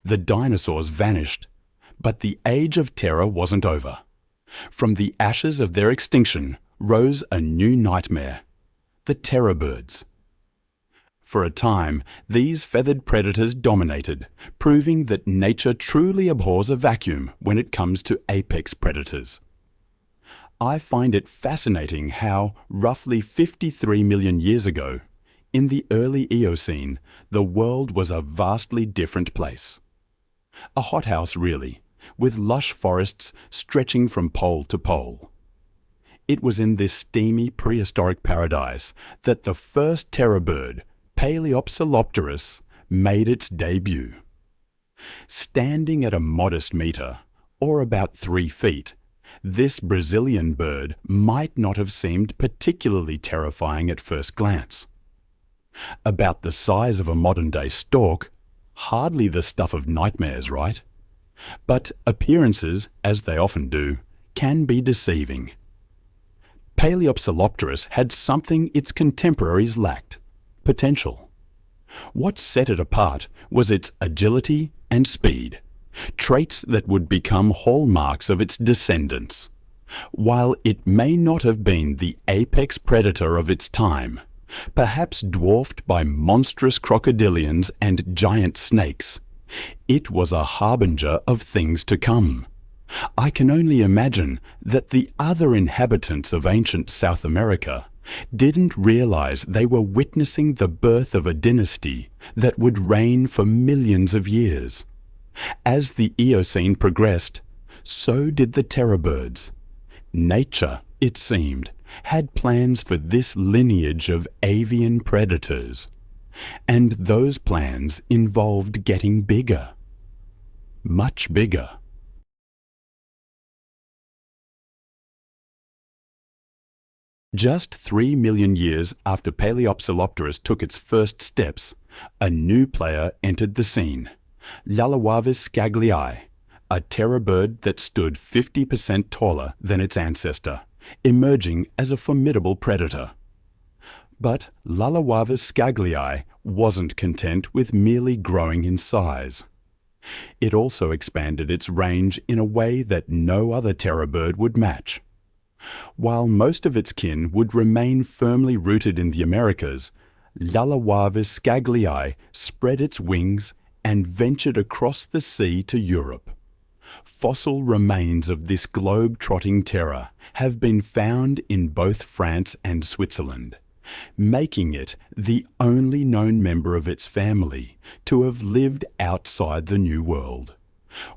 the dinosaurs vanished, but the age of terror wasn't over. From the ashes of their extinction rose a new nightmare: the terror birds. For a time, these feathered predators dominated, proving that nature truly abhors a vacuum when it comes to apex predators. I find it fascinating how, roughly 53 million years ago, in the early Eocene, the world was a vastly different place. A hothouse, really, with lush forests stretching from pole to pole. It was in this steamy prehistoric paradise that the first terror bird, Paleopsilopterus, made its debut. Standing at a modest metre, or about 3 feet, this Brazilian bird might not have seemed particularly terrifying at first glance. About the size of a modern-day stork, hardly the stuff of nightmares, right? But appearances, as they often do, can be deceiving. Paleopsilopterus had something its contemporaries lacked: potential. What set it apart was its agility and speed, traits that would become hallmarks of its descendants. While it may not have been the apex predator of its time, perhaps dwarfed by monstrous crocodilians and giant snakes, it was a harbinger of things to come. I can only imagine that the other inhabitants of ancient South America didn't realize they were witnessing the birth of a dynasty that would reign for millions of years. As the Eocene progressed, so did the terror birds. Nature, it seemed, had plans for this lineage of avian predators. And those plans involved getting bigger. Much bigger. Just 3 million years after Paleopsilopterus took its first steps, a new player entered the scene: Llallawavis scagliai, a terror bird that stood 50% taller than its ancestor, emerging as a formidable predator. But Llallawavis scagliai wasn't content with merely growing in size. It also expanded its range in a way that no other terror bird would match. While most of its kin would remain firmly rooted in the Americas, Llallawavis scagliai spread its wings and ventured across the sea to Europe. Fossil remains of this globe-trotting terror have been found in both France and Switzerland, making it the only known member of its family to have lived outside the New World.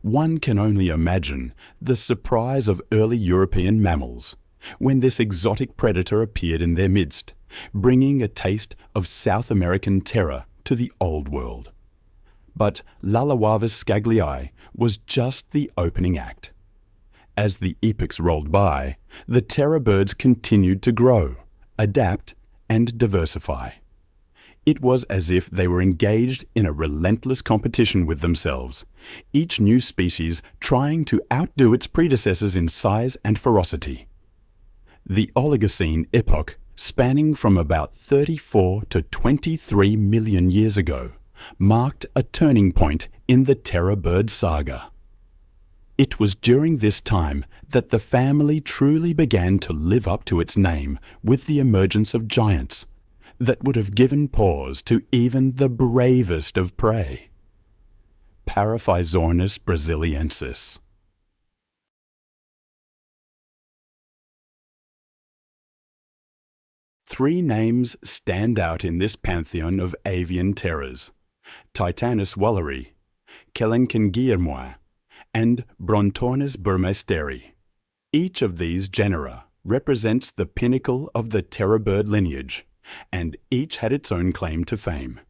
One can only imagine the surprise of early European mammals when this exotic predator appeared in their midst, bringing a taste of South American terror to the Old World. But Llallawavis scagliai was just the opening act. As the epochs rolled by, the terror birds continued to grow, adapt, and diversify. It was as if they were engaged in a relentless competition with themselves, each new species trying to outdo its predecessors in size and ferocity. The Oligocene epoch, spanning from about 34 to 23 million years ago, marked a turning point in the terror bird saga. It was during this time that the family truly began to live up to its name with the emergence of giants that would have given pause to even the bravest of prey. Paraphysornis brasiliensis. Three names stand out in this pantheon of avian terrors: Titanis walleri, Kelenken guillermoi, and Brontornis burmeisteri. Each of these genera represents the pinnacle of the terror bird lineage, and each had its own claim to fame.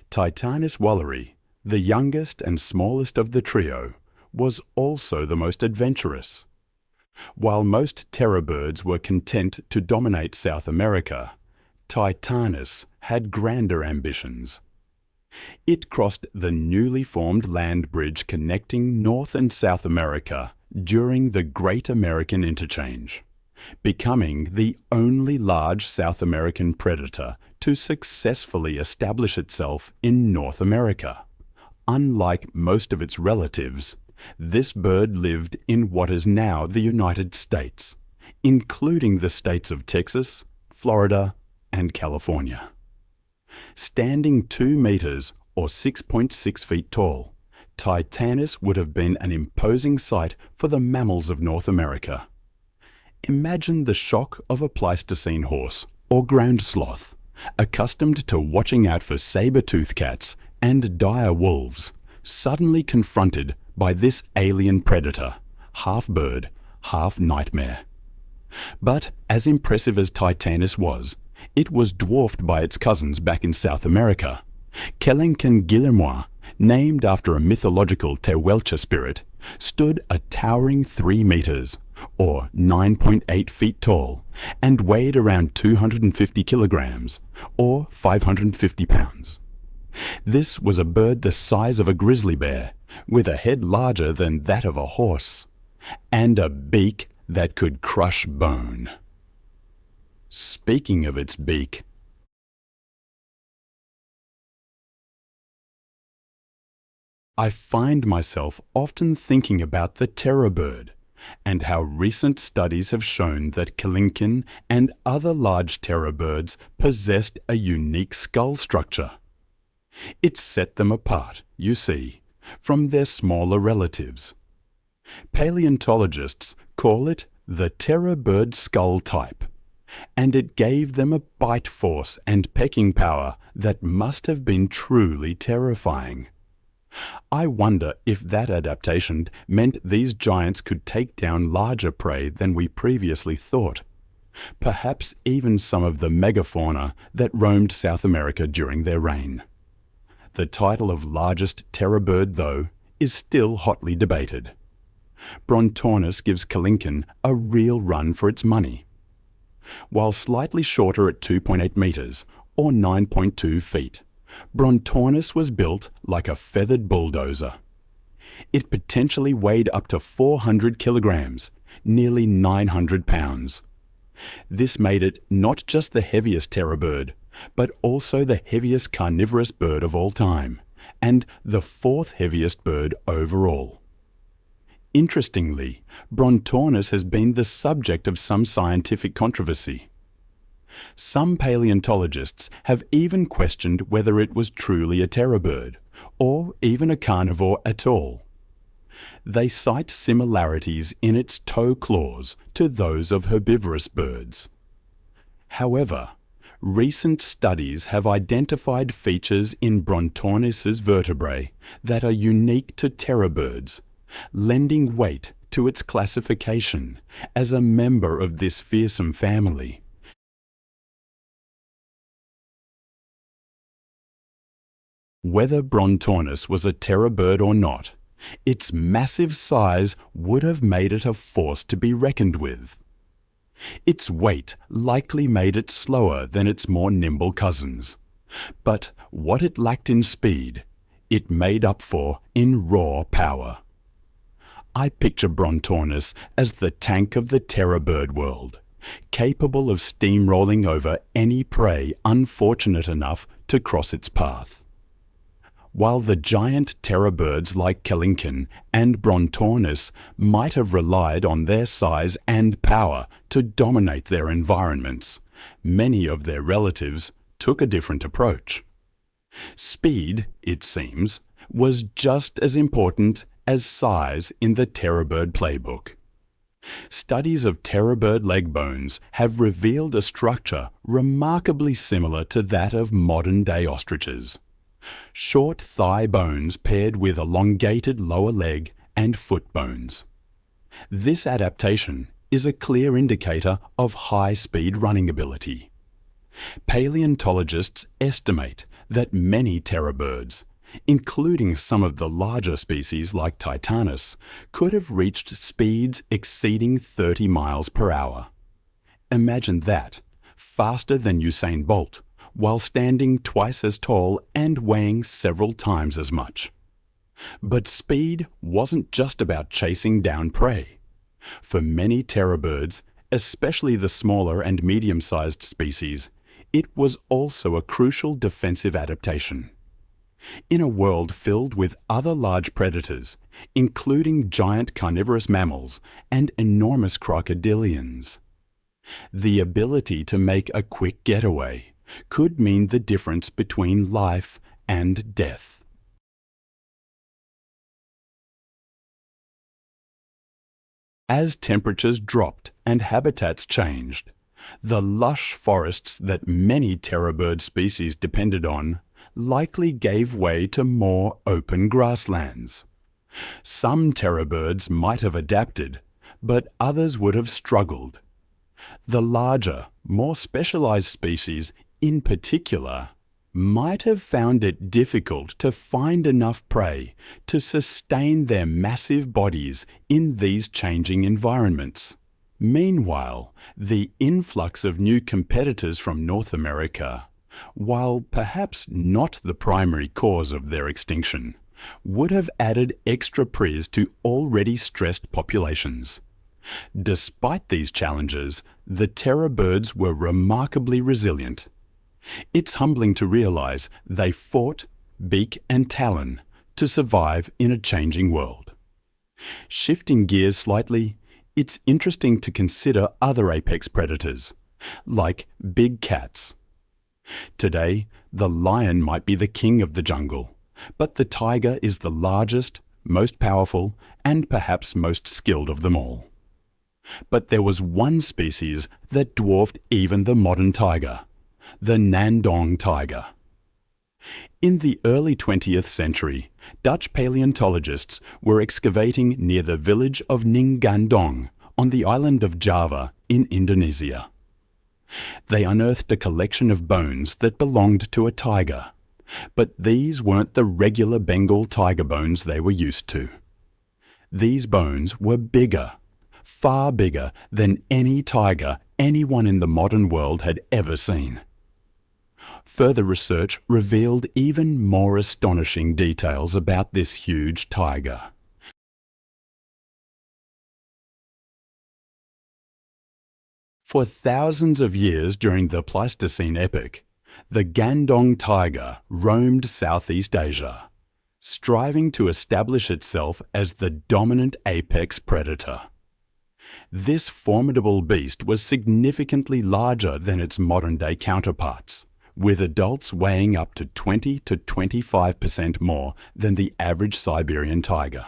Titanis walleri, the youngest and smallest of the trio, was also the most adventurous. While most terror birds were content to dominate South America, Titanis had grander ambitions. It crossed the newly formed land bridge connecting North and South America during the Great American Interchange, becoming the only large South American predator to successfully establish itself in North America, unlike most of its relatives, this bird lived in what is now the United States, including the states of Texas, Florida, and California. Standing 2 meters or 6.6 feet tall, Titanis would have been an imposing sight for the mammals of North America. Imagine the shock of a Pleistocene horse or ground sloth, accustomed to watching out for saber-toothed cats and dire wolves, suddenly confronted by this alien predator, half bird, half nightmare. But as impressive as Titanis was, it was dwarfed by its cousins back in South America. Kelenken guillermoi, named after a mythological Tehuelche spirit, stood a towering 3 meters, or 9.8 feet tall, and weighed around 250 kilograms, or 550 pounds. This was a bird the size of a grizzly bear, with a head larger than that of a horse, and a beak that could crush bone. Speaking of its beak, I find myself often thinking about the terror bird, and how recent studies have shown that Kelenken and other large terror birds possessed a unique skull structure. It set them apart, you see, from their smaller relatives. Paleontologists call it the terror bird skull type, and it gave them a bite force and pecking power that must have been truly terrifying. I wonder if that adaptation meant these giants could take down larger prey than we previously thought, perhaps even some of the megafauna that roamed South America during their reign. The title of largest terror bird, though, is still hotly debated. Brontornis gives Kelenken a real run for its money. While slightly shorter at 2.8 meters, or 9.2 feet, Brontornis was built like a feathered bulldozer. It potentially weighed up to 400 kilograms, nearly 900 pounds. This made it not just the heaviest terror bird, but also the heaviest carnivorous bird of all time, and the 4th heaviest bird overall. Interestingly, Brontornis has been the subject of some scientific controversy. Some paleontologists have even questioned whether it was truly a terror bird, or even a carnivore at all. They cite similarities in its toe claws to those of herbivorous birds. However, recent studies have identified features in Brontornis's vertebrae that are unique to terror birds, lending weight to its classification as a member of this fearsome family. Whether Brontornis was a terror bird or not, its massive size would have made it a force to be reckoned with. Its weight likely made it slower than its more nimble cousins, but what it lacked in speed, it made up for in raw power. I picture Brontornis as the tank of the terror bird world, capable of steamrolling over any prey unfortunate enough to cross its path. While the giant terror birds like Kelenken and Brontornis might have relied on their size and power to dominate their environments, many of their relatives took a different approach. Speed, it seems, was just as important as size in the terror bird playbook. Studies of terror bird leg bones have revealed a structure remarkably similar to that of modern-day ostriches. Short thigh bones paired with elongated lower leg and foot bones. This adaptation is a clear indicator of high-speed running ability. Paleontologists estimate that many terror birds, including some of the larger species like Titanis, could have reached speeds exceeding 30 miles per hour. Imagine that, faster than Usain Bolt, while standing twice as tall and weighing several times as much. But speed wasn't just about chasing down prey. For many terror birds, especially the smaller and medium-sized species, it was also a crucial defensive adaptation. in a world filled with other large predators, including giant carnivorous mammals and enormous crocodilians. The ability to make a quick getaway could mean the difference between life and death. As temperatures dropped and habitats changed, the lush forests that many terror bird species depended on likely gave way to more open grasslands. Some terror birds might have adapted, but others would have struggled. The larger, more specialized species, in particular, might have found it difficult to find enough prey to sustain their massive bodies in these changing environments. Meanwhile, the influx of new competitors from North America, while perhaps not the primary cause of their extinction, would have added extra preys to already stressed populations. Despite these challenges, the terror birds were remarkably resilient. It's humbling to realize they fought, beak and talon, to survive in a changing world. Shifting gears slightly, it's interesting to consider other apex predators, like big cats. Today, the lion might be the king of the jungle, but the tiger is the largest, most powerful, and perhaps most skilled of them all. But there was one species that dwarfed even the modern tiger, the Nandong tiger. In the early 20th century, Dutch paleontologists were excavating near the village of Ninggandong on the island of Java in Indonesia. They unearthed a collection of bones that belonged to a tiger, but these weren't the regular Bengal tiger bones they were used to. These bones were bigger, far bigger than any tiger anyone in the modern world had ever seen. Further research revealed even more astonishing details about this huge tiger. For thousands of years during the Pleistocene epoch, the Gandong tiger roamed Southeast Asia, striving to establish itself as the dominant apex predator. This formidable beast was significantly larger than its modern-day counterparts, with adults weighing up to 20 to 25% more than the average Siberian tiger.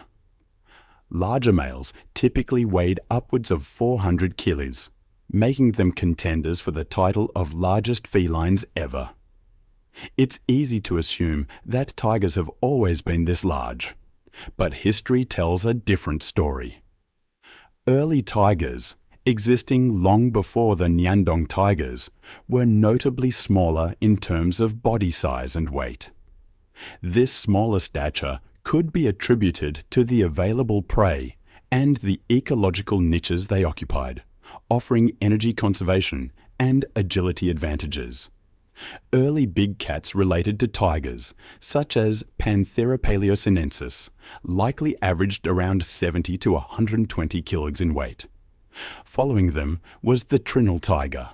Larger males typically weighed upwards of 400 kilos, making them contenders for the title of largest felines ever. It's easy to assume that tigers have always been this large, but history tells a different story. Early tigers, existing long before the Nyandong tigers, were notably smaller in terms of body size and weight. This smaller stature could be attributed to the available prey and the ecological niches they occupied, offering energy conservation and agility advantages. Early big cats related to tigers, such as Panthera paleosinensis, likely averaged around 70 to 120 kilos in weight. Following them was the Trinil tiger,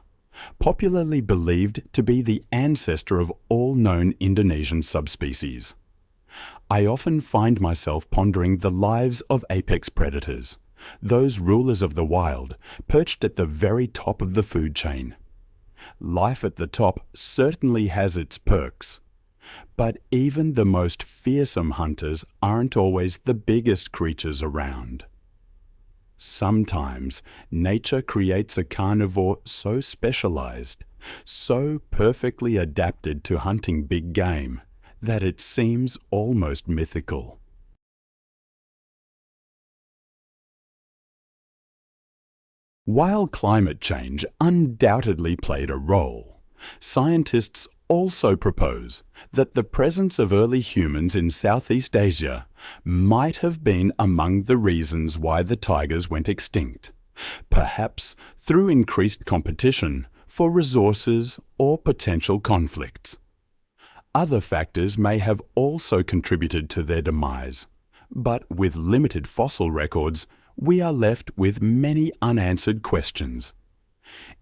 popularly believed to be the ancestor of all known Indonesian subspecies. I often find myself pondering the lives of apex predators, those rulers of the wild, perched at the very top of the food chain. Life at the top certainly has its perks, but even the most fearsome hunters aren't always the biggest creatures around. Sometimes nature creates a carnivore so specialized, so perfectly adapted to hunting big game, that it seems almost mythical. While climate change undoubtedly played a role, scientists also propose that the presence of early humans in Southeast Asia might have been among the reasons why the tigers went extinct, perhaps through increased competition for resources or potential conflicts. Other factors may have also contributed to their demise, but with limited fossil records, we are left with many unanswered questions.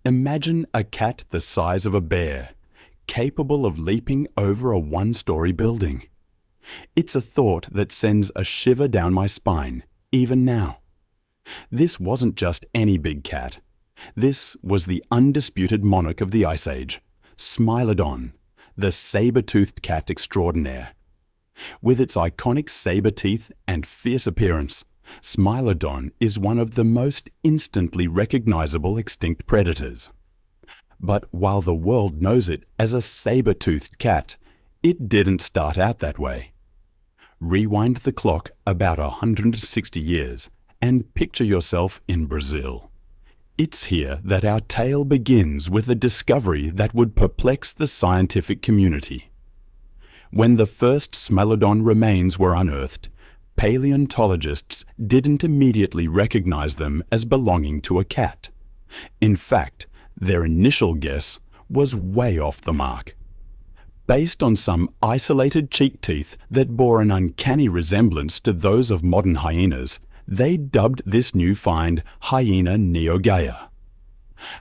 Imagine a cat the size of a bear, capable of leaping over a one-story building. It's a thought that sends a shiver down my spine, even now. This wasn't just any big cat. This was the undisputed monarch of the Ice Age, Smilodon, the saber-toothed cat extraordinaire. With its iconic saber teeth and fierce appearance, Smilodon is one of the most instantly recognizable extinct predators. But while the world knows it as a saber-toothed cat, it didn't start out that way. Rewind the clock about 160 years and picture yourself in Brazil. It's here that our tale begins with a discovery that would perplex the scientific community. When the first Smilodon remains were unearthed, paleontologists didn't immediately recognize them as belonging to a cat. In fact, their initial guess was way off the mark. Based on some isolated cheek teeth that bore an uncanny resemblance to those of modern hyenas, they dubbed this new find Hyena neogaea.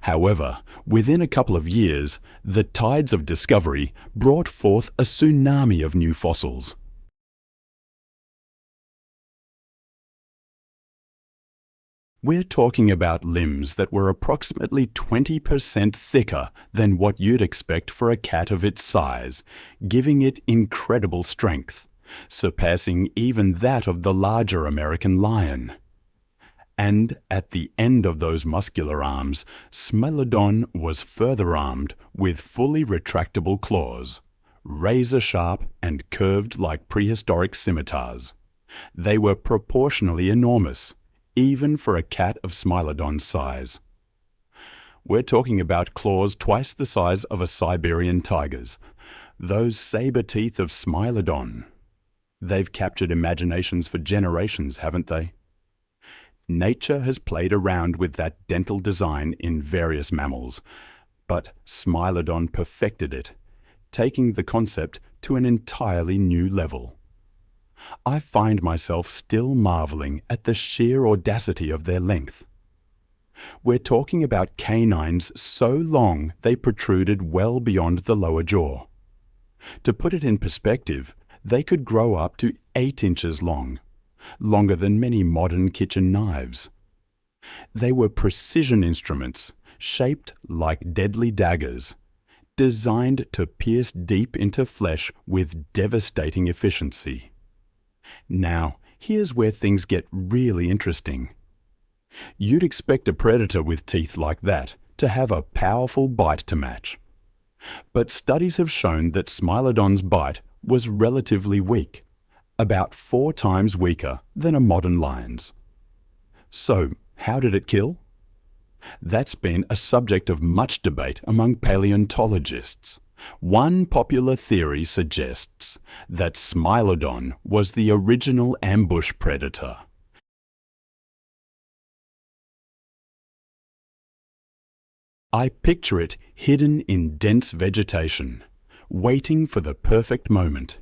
However, within a couple of years, the tides of discovery brought forth a tsunami of new fossils. We're talking about limbs that were approximately 20% thicker than what you'd expect for a cat of its size, giving it incredible strength, surpassing even that of the larger American lion. And at the end of those muscular arms, Smilodon was further armed with fully retractable claws, razor-sharp and curved like prehistoric scimitars. They were proportionally enormous, even for a cat of Smilodon's size. We're talking about claws twice the size of a Siberian tiger's, those saber teeth of Smilodon. They've captured imaginations for generations, haven't they? Nature has played around with that dental design in various mammals, but Smilodon perfected it, taking the concept to an entirely new level. I find myself still marveling at the sheer audacity of their length. We're talking about canines so long they protruded well beyond the lower jaw. To put it in perspective, they could grow up to 8 inches long, longer than many modern kitchen knives. They were precision instruments, shaped like deadly daggers, designed to pierce deep into flesh with devastating efficiency. Now, here's where things get really interesting. You'd expect a predator with teeth like that to have a powerful bite to match. But studies have shown that Smilodon's bite was relatively weak, about 4 times weaker than a modern lion's. So, how did it kill? That's been a subject of much debate among paleontologists. One popular theory suggests that Smilodon was the original ambush predator. I picture it hidden in dense vegetation, waiting for the perfect moment.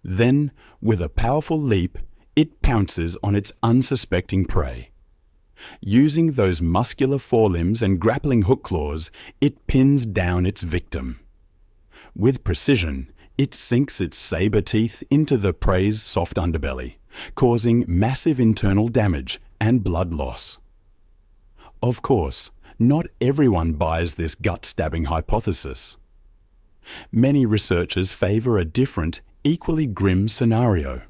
Then, with a powerful leap, it pounces on its unsuspecting prey. Using those muscular forelimbs and grappling hook claws, it pins down its victim. With precision, it sinks its saber teeth into the prey's soft underbelly, causing massive internal damage and blood loss. Of course, not everyone buys this gut-stabbing hypothesis. Many researchers favor a different, equally grim scenario.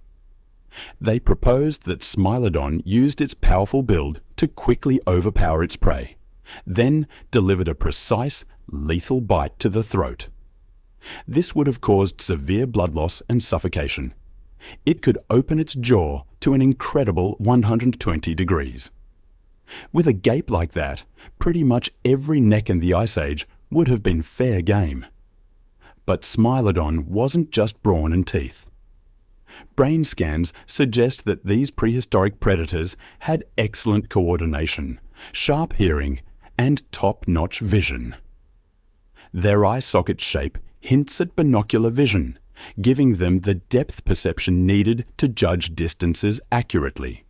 They proposed that Smilodon used its powerful build to quickly overpower its prey, then delivered a precise, lethal bite to the throat. This would have caused severe blood loss and suffocation. It could open its jaw to an incredible 120 degrees. With a gape like that, pretty much every neck in the Ice Age would have been fair game. But Smilodon wasn't just brawn and teeth. Brain scans suggest that these prehistoric predators had excellent coordination, sharp hearing, and top-notch vision. Their eye socket shape hints at binocular vision, giving them the depth perception needed to judge distances accurately,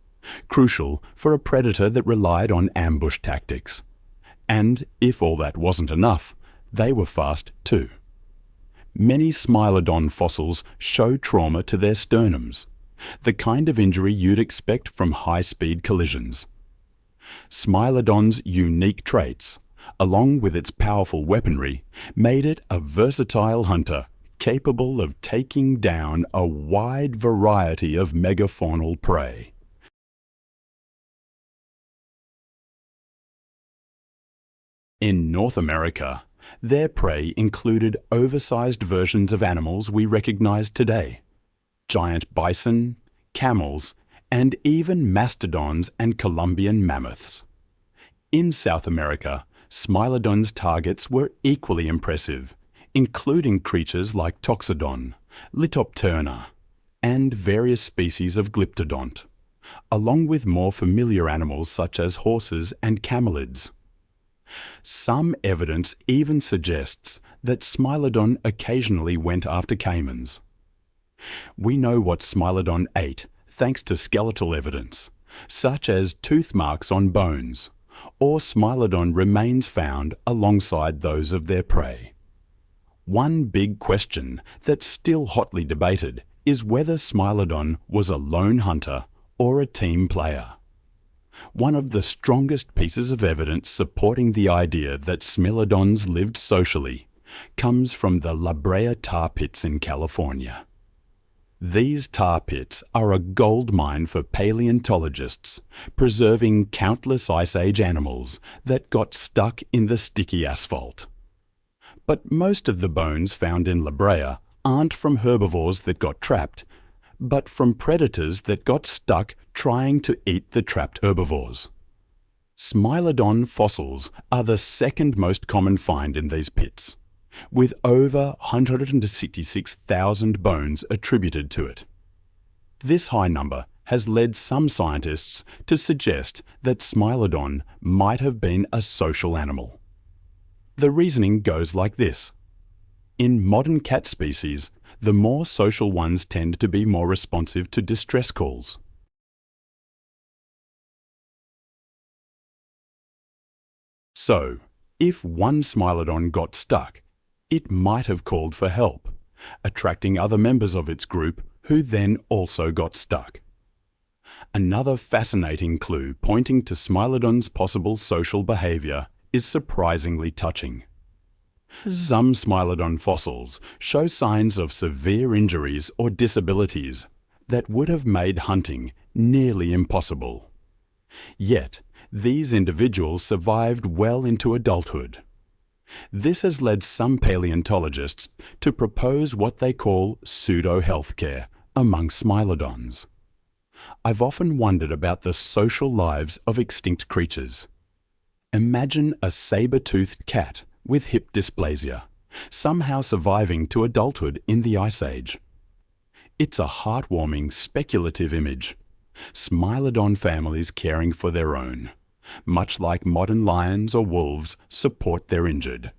crucial for a predator that relied on ambush tactics. And if all that wasn't enough, they were fast too. many Smilodon fossils show trauma to their sternums, the kind of injury you'd expect from high-speed collisions. Smilodon's unique traits, along with its powerful weaponry, made it a versatile hunter capable of taking down a wide variety of megafaunal prey. In North America, their prey included oversized versions of animals we recognize today: giant bison, camels, and even mastodons and Columbian mammoths. In South America, Smilodon's targets were equally impressive, including creatures like Toxodon, Litopterna, and various species of Glyptodont, along with more familiar animals such as horses and camelids. Some evidence even suggests that Smilodon occasionally went after caimans. We know what Smilodon ate thanks to skeletal evidence, such as tooth marks on bones, or Smilodon remains found alongside those of their prey. One big question that's still hotly debated is whether Smilodon was a lone hunter or a team player. One of the strongest pieces of evidence supporting the idea that Smilodons lived socially comes from the La Brea tar pits in California. These tar pits are a gold mine for paleontologists, preserving countless Ice Age animals that got stuck in the sticky asphalt. But most of the bones found in La Brea aren't from herbivores that got trapped, but from predators that got stuck trying to eat the trapped herbivores. Smilodon fossils are the second most common find in these pits, with over 166,000 bones attributed to it. This high number has led some scientists to suggest that Smilodon might have been a social animal. The reasoning goes like this. In modern cat species, the more social ones tend to be more responsive to distress calls. So, if one Smilodon got stuck, it might have called for help, attracting other members of its group who then also got stuck. Another fascinating clue pointing to Smilodon's possible social behavior is surprisingly touching. Some Smilodon fossils show signs of severe injuries or disabilities that would have made hunting nearly impossible. Yet, these individuals survived well into adulthood. This has led some paleontologists to propose what they call pseudo-healthcare among Smilodons. I've often wondered about the social lives of extinct creatures. Imagine a saber-toothed cat with hip dysplasia, somehow surviving to adulthood in the Ice Age. It's a heartwarming, speculative image. Smilodon families caring for their own, much like modern lions or wolves support their injured.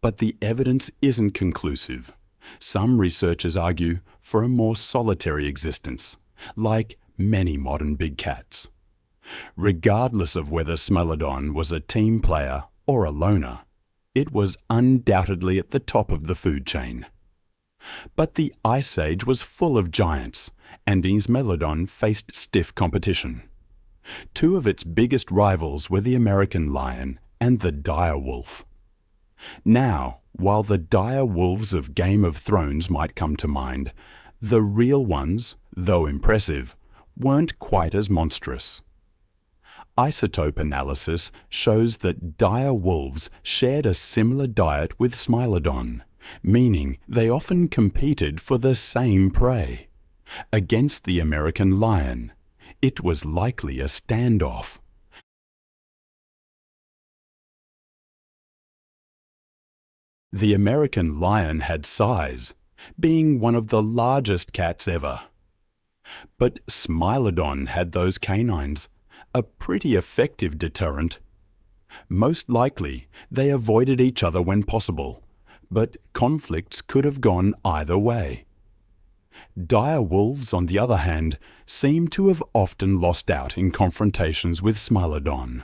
But the evidence isn't conclusive. Some researchers argue for a more solitary existence, like many modern big cats. Regardless of whether Smilodon was a team player or a loner, it was undoubtedly at the top of the food chain. But the Ice Age was full of giants, and Smilodon faced stiff competition. Two of its biggest rivals were the American lion and the dire wolf. Now, while the dire wolves of Game of Thrones might come to mind, the real ones, though impressive, weren't quite as monstrous. Isotope analysis shows that dire wolves shared a similar diet with Smilodon, meaning they often competed for the same prey. Against the American lion, it was likely a standoff. The American lion had size, being one of the largest cats ever. But Smilodon had those canines, a pretty effective deterrent. Most likely, they avoided each other when possible, but conflicts could have gone either way. Dire wolves, on the other hand, seem to have often lost out in confrontations with Smilodon.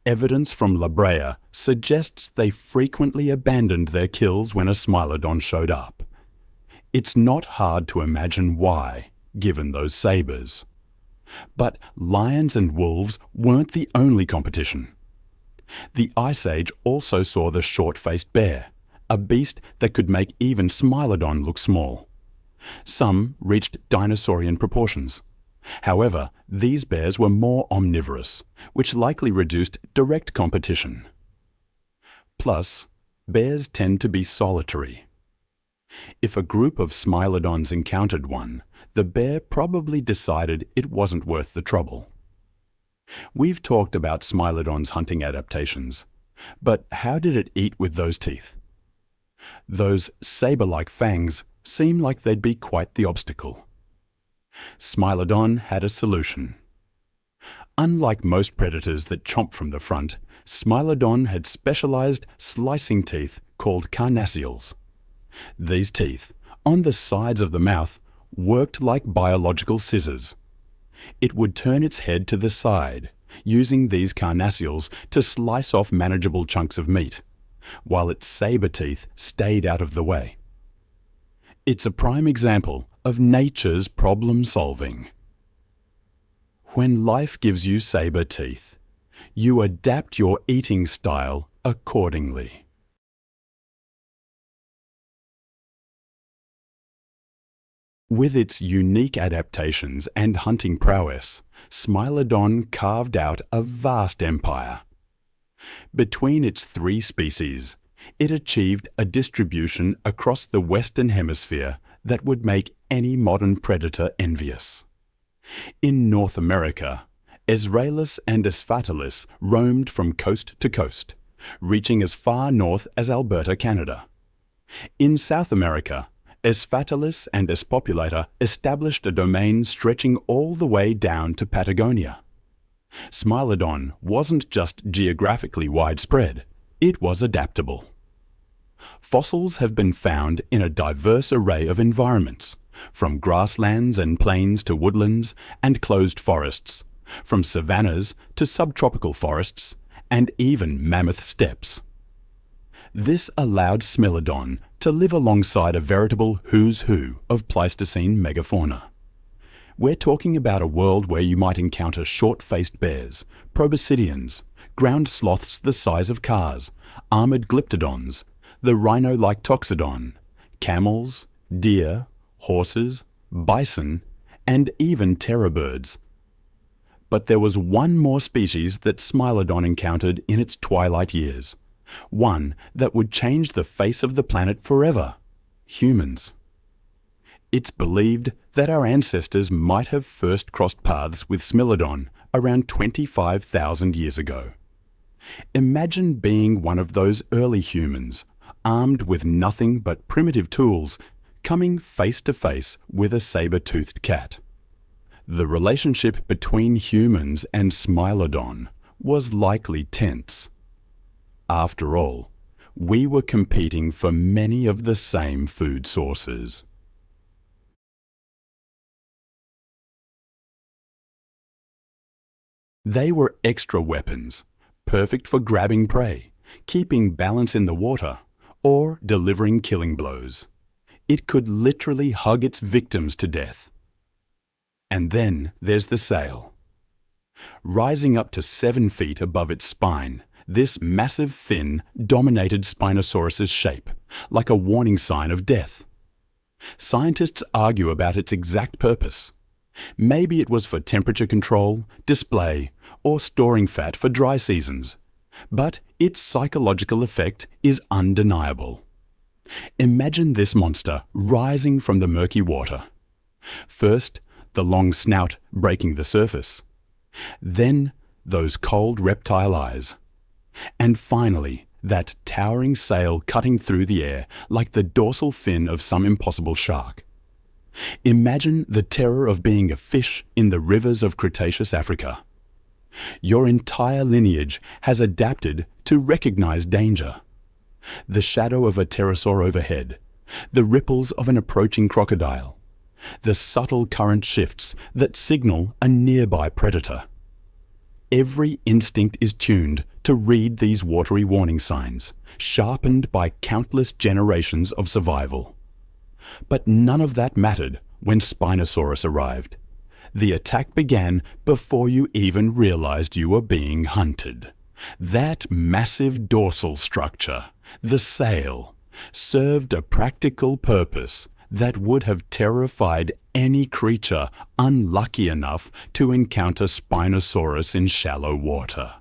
Evidence from La Brea suggests they frequently abandoned their kills when a Smilodon showed up. It's not hard to imagine why, given those sabers. But lions and wolves weren't the only competition. The Ice Age also saw the short-faced bear, a beast that could make even Smilodon look small. Some reached dinosaurian proportions. However, these bears were more omnivorous, which likely reduced direct competition. Plus, bears tend to be solitary. If a group of Smilodons encountered one, the bear probably decided it wasn't worth the trouble. We've talked about Smilodon's hunting adaptations, but how did it eat with those teeth? Those saber-like fangs seem like they'd be quite the obstacle. Smilodon had a solution. Unlike most predators that chomp from the front, Smilodon had specialized slicing teeth called carnassials. These teeth, on the sides of the mouth, worked like biological scissors. It would turn its head to the side, using these carnassials to slice off manageable chunks of meat, while its saber teeth stayed out of the way. It's a prime example of nature's problem-solving. When life gives you saber teeth, you adapt your eating style accordingly. With its unique adaptations and hunting prowess, Smilodon carved out a vast empire. Between its 3 species, it achieved a distribution across the Western Hemisphere that would make any modern predator envious. In North America, Ezralis and Esfatalis roamed from coast to coast, reaching as far north as Alberta, Canada. In South America, Esfatalis and Espopulator established a domain stretching all the way down to Patagonia. Smilodon wasn't just geographically widespread, it was adaptable. Fossils have been found in a diverse array of environments, from grasslands and plains to woodlands and closed forests, from savannas to subtropical forests, and even mammoth steppes. This allowed Smilodon to live alongside a veritable who's who of Pleistocene megafauna. We're talking about a world where you might encounter short-faced bears, proboscideans, ground sloths the size of cars, armored glyptodons, the rhino-like toxodon, camels, deer, horses, bison, and even terror birds. But there was one more species that Smilodon encountered in its twilight years, one that would change the face of the planet forever: humans. It's believed that our ancestors might have first crossed paths with Smilodon around 25,000 years ago. Imagine being one of those early humans, armed with nothing but primitive tools, coming face to face with a saber-toothed cat. The relationship between humans and Smilodon was likely tense. After all, we were competing for many of the same food sources. They were extra weapons, perfect for grabbing prey, keeping balance in the water, or delivering killing blows. It could literally hug its victims to death. And then there's the sail. Rising up to 7 feet above its spine, this massive fin dominated Spinosaurus's shape, like a warning sign of death. Scientists argue about its exact purpose. Maybe it was for temperature control, display, or storing fat for dry seasons. But its psychological effect is undeniable. Imagine this monster rising from the murky water. First, the long snout breaking the surface. Then, those cold reptile eyes. And finally, that towering sail cutting through the air like the dorsal fin of some impossible shark. Imagine the terror of being a fish in the rivers of Cretaceous Africa. Your entire lineage has adapted to recognize danger. The shadow of a pterosaur overhead, the ripples of an approaching crocodile, the subtle current shifts that signal a nearby predator. Every instinct is tuned to read these watery warning signs, sharpened by countless generations of survival. But none of that mattered when Spinosaurus arrived. The attack began before you even realized you were being hunted. That massive dorsal structure, the sail, served a practical purpose that would have terrified any creature unlucky enough to encounter Spinosaurus in shallow water.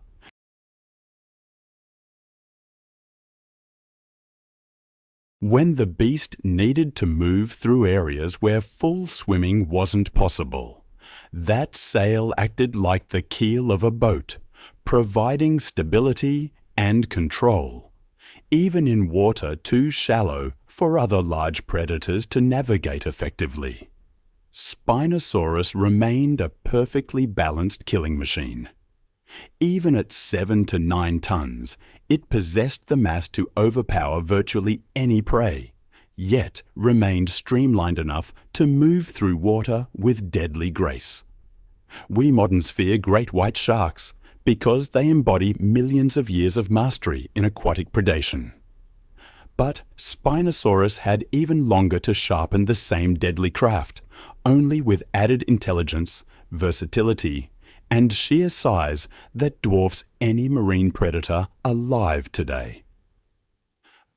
When the beast needed to move through areas where full swimming wasn't possible, that sail acted like the keel of a boat, providing stability and control, even in water too shallow for other large predators to navigate effectively. Spinosaurus remained a perfectly balanced killing machine. Even at 7 to 9 tons, it possessed the mass to overpower virtually any prey, yet remained streamlined enough to move through water with deadly grace. We moderns fear great white sharks because they embody millions of years of mastery in aquatic predation. But Spinosaurus had even longer to sharpen the same deadly craft, only with added intelligence, versatility, and sheer size that dwarfs any marine predator alive today.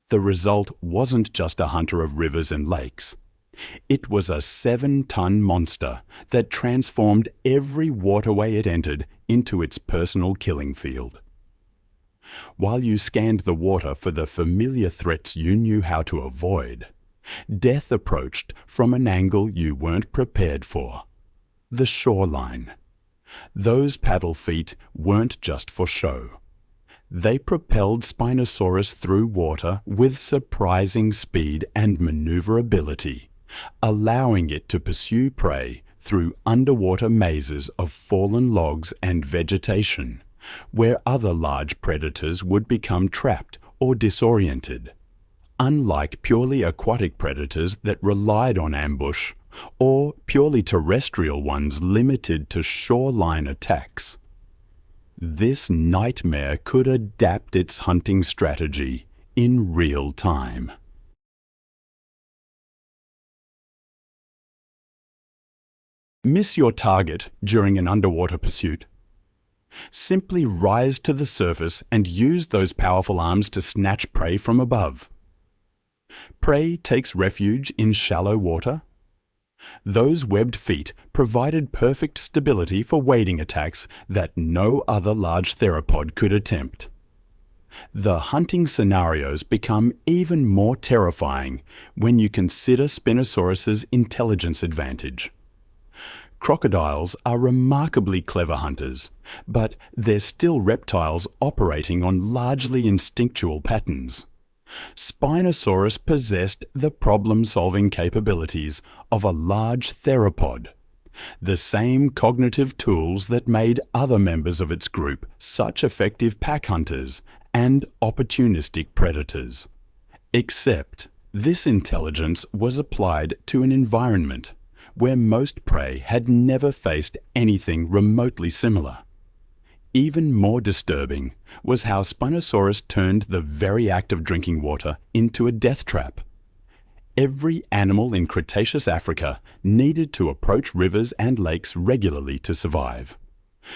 The result wasn't just a hunter of rivers and lakes. It was a 7-ton monster that transformed every waterway it entered into its personal killing field. While you scanned the water for the familiar threats you knew how to avoid, death approached from an angle you weren't prepared for: the shoreline. Those paddle feet weren't just for show. They propelled Spinosaurus through water with surprising speed and maneuverability, allowing it to pursue prey through underwater mazes of fallen logs and vegetation, where other large predators would become trapped or disoriented. Unlike purely aquatic predators that relied on ambush, or purely terrestrial ones limited to shoreline attacks, this nightmare could adapt its hunting strategy in real time. Miss your target during an underwater pursuit? Simply rise to the surface and use those powerful arms to snatch prey from above. Prey takes refuge in shallow water. Those webbed feet provided perfect stability for wading attacks that no other large theropod could attempt. The hunting scenarios become even more terrifying when you consider Spinosaurus's intelligence advantage. Crocodiles are remarkably clever hunters, but they're still reptiles operating on largely instinctual patterns. Spinosaurus possessed the problem-solving capabilities of a large theropod, the same cognitive tools that made other members of its group such effective pack hunters and opportunistic predators. Except this intelligence was applied to an environment where most prey had never faced anything remotely similar. Even more disturbing was how Spinosaurus turned the very act of drinking water into a death trap. Every animal in Cretaceous Africa needed to approach rivers and lakes regularly to survive.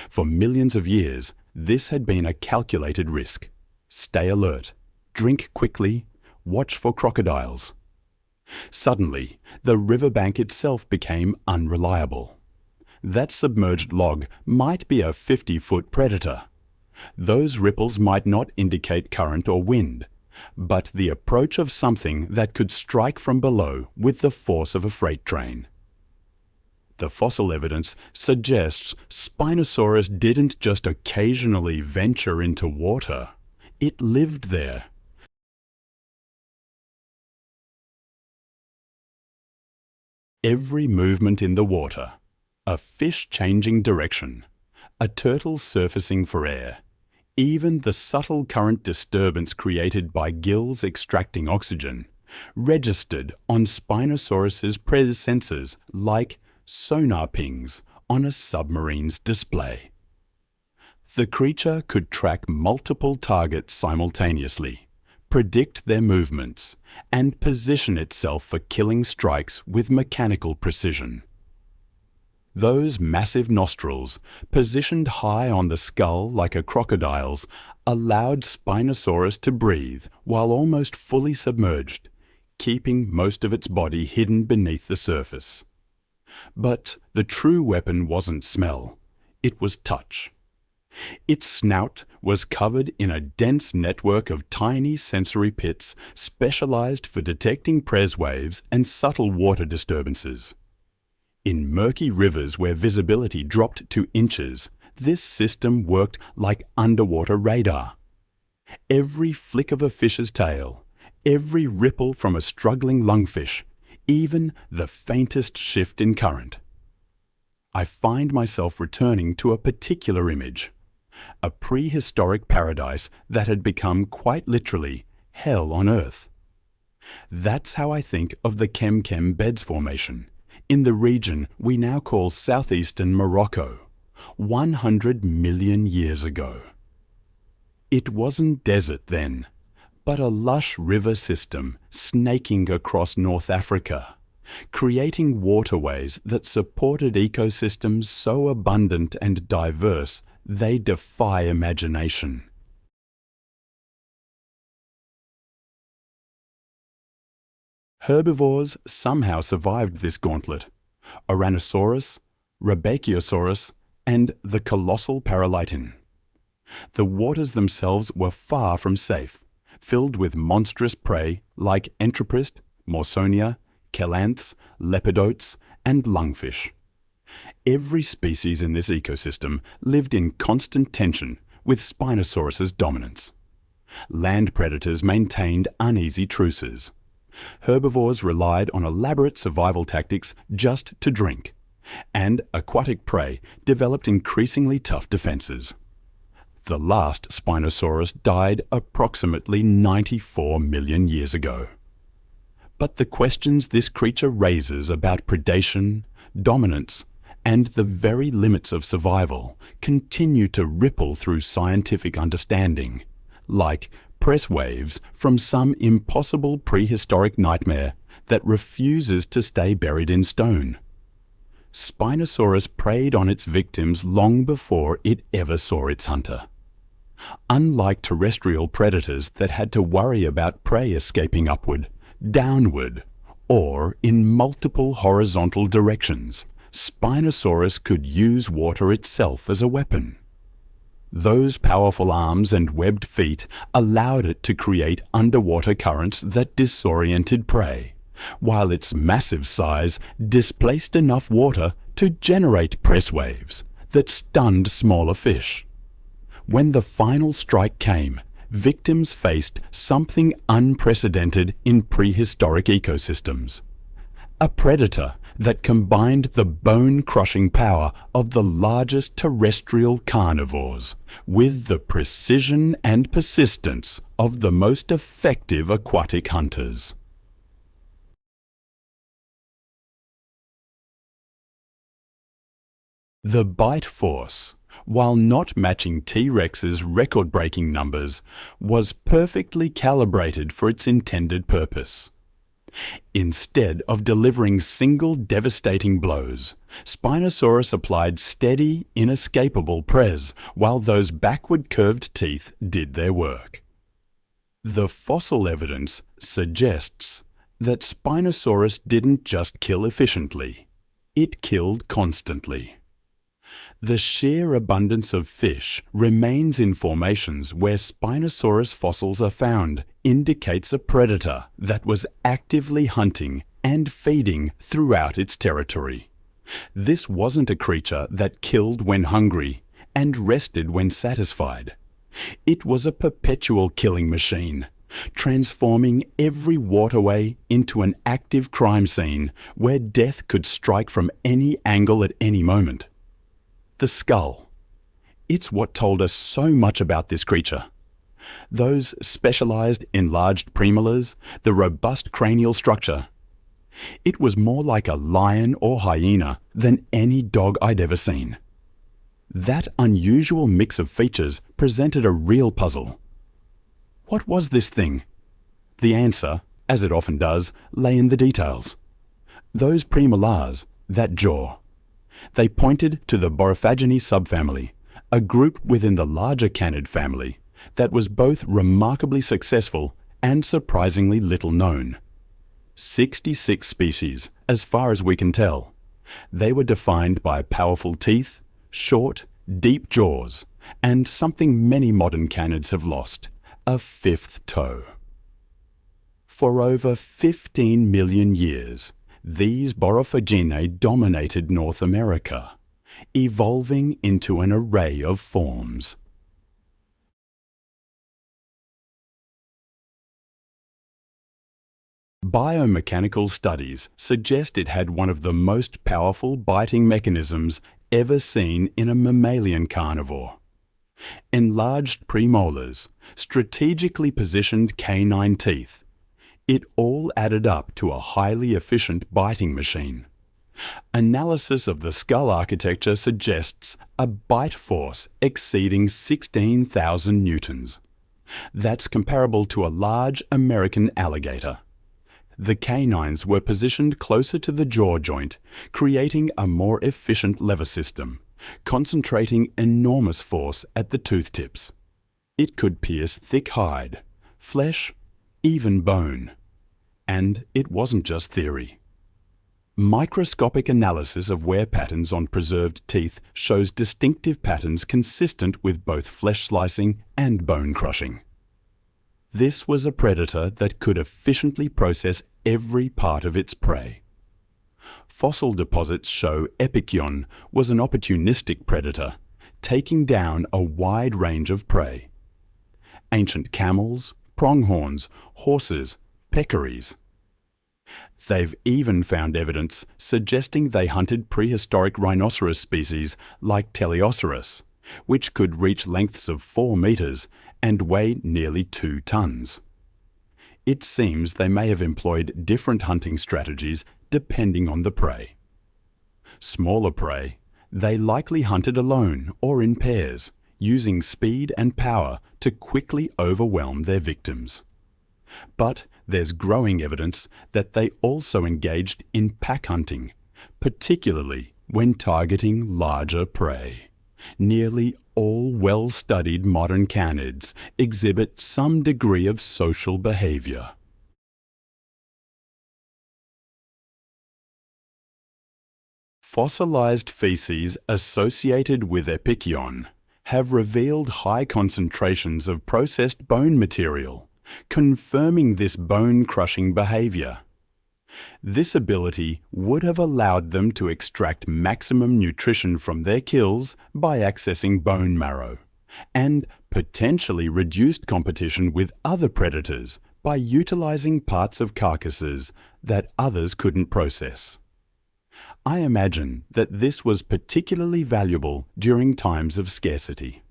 For millions of years, this had been a calculated risk. Stay alert, drink quickly, watch for crocodiles. Suddenly, the riverbank itself became unreliable. That submerged log might be a 50-foot predator. Those ripples might not indicate current or wind, but the approach of something that could strike from below with the force of a freight train. The fossil evidence suggests Spinosaurus didn't just occasionally venture into water. It lived there. Every movement in the water, a fish changing direction, a turtle surfacing for air, even the subtle current disturbance created by gills extracting oxygen, registered on Spinosaurus's sensors like sonar pings on a submarine's display. The creature could track multiple targets simultaneously, predict their movements, and position itself for killing strikes with mechanical precision. Those massive nostrils, positioned high on the skull like a crocodile's, allowed Spinosaurus to breathe while almost fully submerged, keeping most of its body hidden beneath the surface. But the true weapon wasn't smell, it was touch. Its snout was covered in a dense network of tiny sensory pits specialized for detecting press waves and subtle water disturbances. In murky rivers where visibility dropped to inches, this system worked like underwater radar. Every flick of a fish's tail, every ripple from a struggling lungfish, even the faintest shift in current. I find myself returning to a particular image, a prehistoric paradise that had become quite literally hell on earth. That's how I think of the Kelenken Beds Formation, in the region we now call southeastern Morocco, 100 million years ago. It wasn't desert then, but a lush river system snaking across North Africa, creating waterways that supported ecosystems so abundant and diverse they defy imagination. Herbivores somehow survived this gauntlet: Ouranosaurus, Rebbachisaurus, and the colossal Paralitin. The waters themselves were far from safe, filled with monstrous prey like entroprist, morsonia, chelanths, lepidotes, and lungfish. Every species in this ecosystem lived in constant tension with Spinosaurus's dominance. Land predators maintained uneasy truces. Herbivores relied on elaborate survival tactics just to drink, and aquatic prey developed increasingly tough defenses. The last Spinosaurus died approximately 94 million years ago. But the questions this creature raises about predation, dominance, and the very limits of survival continue to ripple through scientific understanding, like press waves from some impossible prehistoric nightmare that refuses to stay buried in stone. Spinosaurus preyed on its victims long before it ever saw its hunter. Unlike terrestrial predators that had to worry about prey escaping upward, downward, or in multiple horizontal directions, Spinosaurus could use water itself as a weapon. Those powerful arms and webbed feet allowed it to create underwater currents that disoriented prey, while its massive size displaced enough water to generate press waves that stunned smaller fish. When the final strike came, victims faced something unprecedented in prehistoric ecosystems: a predator that combined the bone-crushing power of the largest terrestrial carnivores with the precision and persistence of the most effective aquatic hunters. The bite force, while not matching T-Rex's record-breaking numbers, was perfectly calibrated for its intended purpose. Instead of delivering single devastating blows, Spinosaurus applied steady, inescapable press while those backward curved teeth did their work. The fossil evidence suggests that Spinosaurus didn't just kill efficiently, it killed constantly. The sheer abundance of fish remains in formations where Spinosaurus fossils are found indicates a predator that was actively hunting and feeding throughout its territory. This wasn't a creature that killed when hungry and rested when satisfied. It was a perpetual killing machine, transforming every waterway into an active crime scene where death could strike from any angle at any moment. The skull. It's what told us so much about this creature. Those specialized enlarged premolars, the robust cranial structure. It was more like a lion or hyena than any dog I'd ever seen. That unusual mix of features presented a real puzzle. What was this thing? The answer, as it often does, lay in the details. Those premolars, that jaw. They pointed to the Phorusrhacidae subfamily, a group within the larger canid family that was both remarkably successful and surprisingly little known. 66 species, as far as we can tell. They were defined by powerful teeth, short, deep jaws, and something many modern canids have lost, a fifth toe. For over 15 million years, these Phorusrhacidae dominated North America, evolving into an array of forms. Biomechanical studies suggest it had one of the most powerful biting mechanisms ever seen in a mammalian carnivore. Enlarged premolars, strategically positioned canine teeth, it all added up to a highly efficient biting machine. Analysis of the skull architecture suggests a bite force exceeding 16,000 newtons. That's comparable to a large American alligator. The canines were positioned closer to the jaw joint, creating a more efficient lever system, concentrating enormous force at the tooth tips. It could pierce thick hide, flesh, even bone. And it wasn't just theory. Microscopic analysis of wear patterns on preserved teeth shows distinctive patterns consistent with both flesh slicing and bone crushing. This was a predator that could efficiently process every part of its prey. Fossil deposits show Epicyon was an opportunistic predator, taking down a wide range of prey. Ancient camels, pronghorns, horses, peccaries. They've even found evidence suggesting they hunted prehistoric rhinoceros species like Teleoceras, which could reach lengths of 4 meters and weigh nearly 2 tons. It seems they may have employed different hunting strategies depending on the prey. Smaller prey, they likely hunted alone or in pairs, using speed and power to quickly overwhelm their victims. But there's growing evidence that they also engaged in pack hunting, particularly when targeting larger prey. Nearly all well-studied modern canids exhibit some degree of social behavior. Fossilized feces associated with Epicyon have revealed high concentrations of processed bone material, confirming this bone-crushing behavior. This ability would have allowed them to extract maximum nutrition from their kills by accessing bone marrow, and potentially reduced competition with other predators by utilizing parts of carcasses that others couldn't process. I imagine that this was particularly valuable during times of scarcity.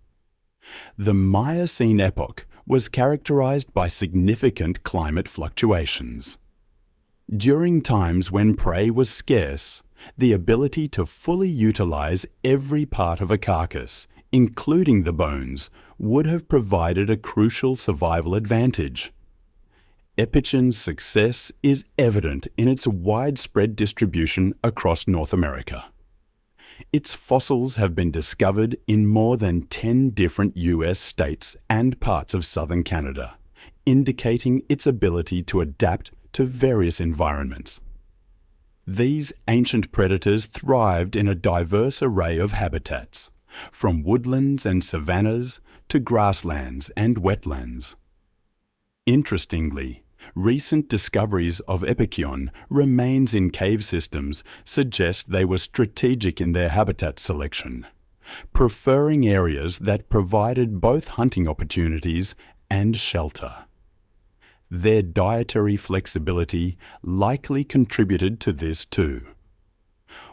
The Miocene epoch was characterized by significant climate fluctuations. During times when prey was scarce, the ability to fully utilize every part of a carcass, including the bones, would have provided a crucial survival advantage. Epicyon's success is evident in its widespread distribution across North America. Its fossils have been discovered in more than 10 different US states and parts of southern Canada, indicating its ability to adapt to various environments. These ancient predators thrived in a diverse array of habitats, from woodlands and savannas to grasslands and wetlands. Interestingly, recent discoveries of Epicyon remains in cave systems suggest they were strategic in their habitat selection, preferring areas that provided both hunting opportunities and shelter. Their dietary flexibility likely contributed to this too.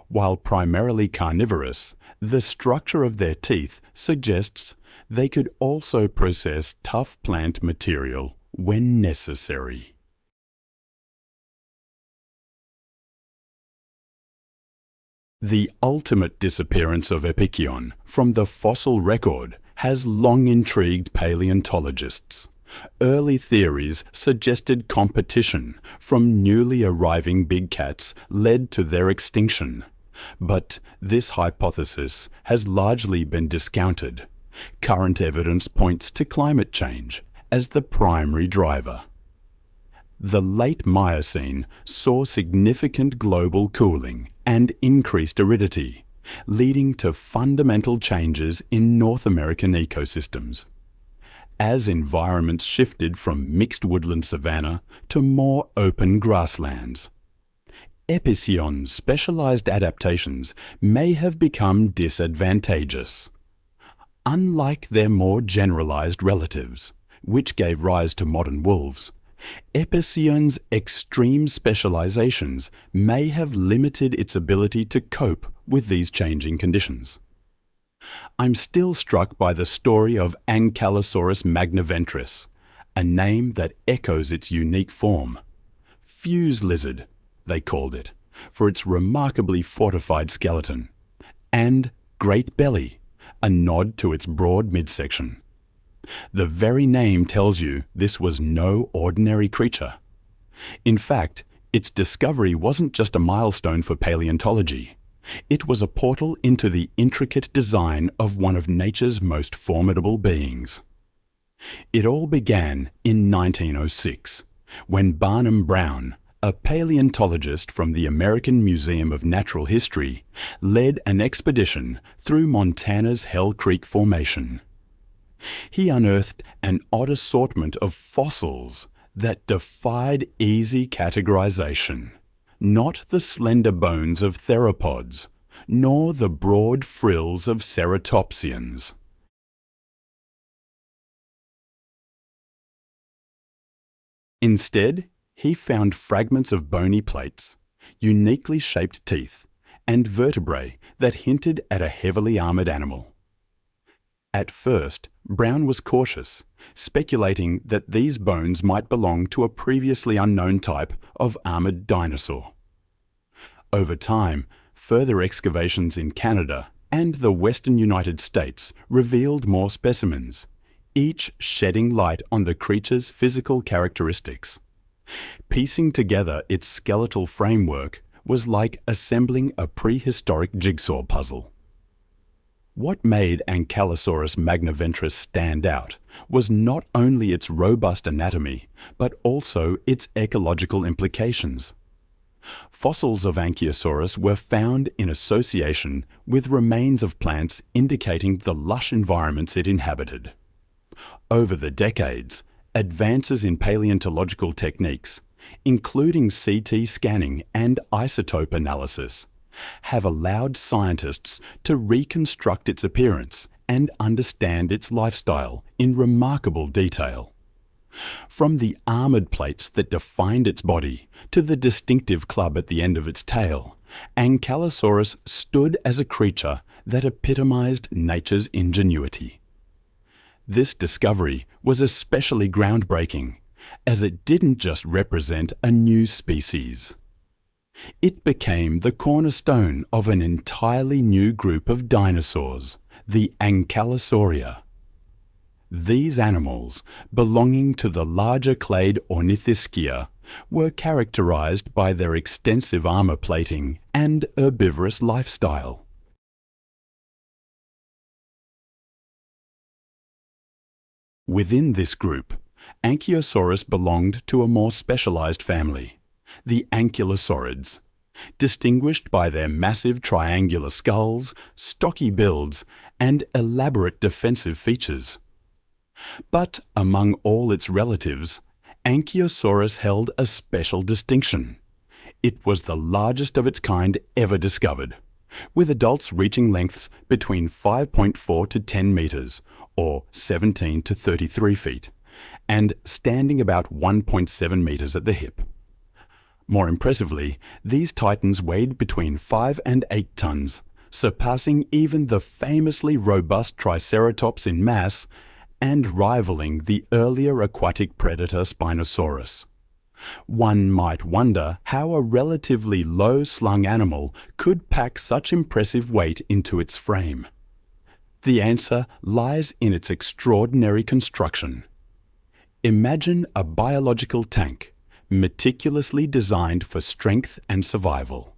While primarily carnivorous, the structure of their teeth suggests they could also process tough plant material when necessary. The ultimate disappearance of Epicyon from the fossil record has long intrigued paleontologists. Early theories suggested competition from newly arriving big cats led to their extinction. But this hypothesis has largely been discounted. Current evidence points to climate change as the primary driver. The late Miocene saw significant global cooling and increased aridity, leading to fundamental changes in North American ecosystems. As environments shifted from mixed woodland savanna to more open grasslands, Epicyon's specialized adaptations may have become disadvantageous. Unlike their more generalized relatives, which gave rise to modern wolves, Epicyon's extreme specializations may have limited its ability to cope with these changing conditions. I'm still struck by the story of Ankylosaurus magniventris, a name that echoes its unique form. Fuse lizard, they called it, for its remarkably fortified skeleton, and great belly, a nod to its broad midsection. The very name tells you this was no ordinary creature. In fact, its discovery wasn't just a milestone for paleontology. It was a portal into the intricate design of one of nature's most formidable beings. It all began in 1906, when Barnum Brown, a paleontologist from the American Museum of Natural History, led an expedition through Montana's Hell Creek Formation. He unearthed an odd assortment of fossils that defied easy categorization. Not the slender bones of theropods, nor the broad frills of ceratopsians. Instead, he found fragments of bony plates, uniquely shaped teeth, and vertebrae that hinted at a heavily armored animal. At first, Brown was cautious, speculating that these bones might belong to a previously unknown type of armored dinosaur. Over time, further excavations in Canada and the western United States revealed more specimens, each shedding light on the creature's physical characteristics. Piecing together its skeletal framework was like assembling a prehistoric jigsaw puzzle. What made Ankylosaurus magniventris stand out was not only its robust anatomy, but also its ecological implications. Fossils of Ankylosaurus were found in association with remains of plants indicating the lush environments it inhabited. Over the decades, advances in paleontological techniques, including CT scanning and isotope analysis, have allowed scientists to reconstruct its appearance and understand its lifestyle in remarkable detail. From the armored plates that defined its body to the distinctive club at the end of its tail, Ankylosaurus stood as a creature that epitomized nature's ingenuity. This discovery was especially groundbreaking, as it didn't just represent a new species. It became the cornerstone of an entirely new group of dinosaurs, the Ankylosauria. These animals, belonging to the larger clade Ornithischia, were characterized by their extensive armor plating and herbivorous lifestyle. Within this group, Ankylosaurus belonged to a more specialized family, the Ankylosaurids, distinguished by their massive triangular skulls, stocky builds, and elaborate defensive features. But among all its relatives, Ankylosaurus held a special distinction. It was the largest of its kind ever discovered, with adults reaching lengths between 5.4 to 10 meters, or 17 to 33 feet, and standing about 1.7 meters at the hip. More impressively, these titans weighed between 5 and 8 tons, surpassing even the famously robust Triceratops in mass and rivaling the earlier aquatic predator Spinosaurus. One might wonder how a relatively low-slung animal could pack such impressive weight into its frame. The answer lies in its extraordinary construction. Imagine a biological tank, meticulously designed for strength and survival.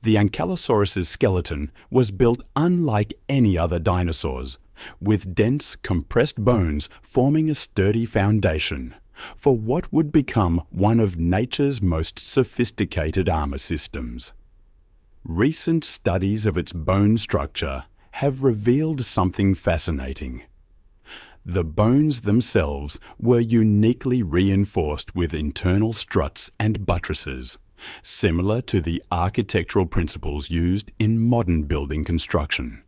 The Ankylosaurus's skeleton was built unlike any other dinosaurs, with dense, compressed bones forming a sturdy foundation for what would become one of nature's most sophisticated armor systems. Recent studies of its bone structure have revealed something fascinating. The bones themselves were uniquely reinforced with internal struts and buttresses, similar to the architectural principles used in modern building construction.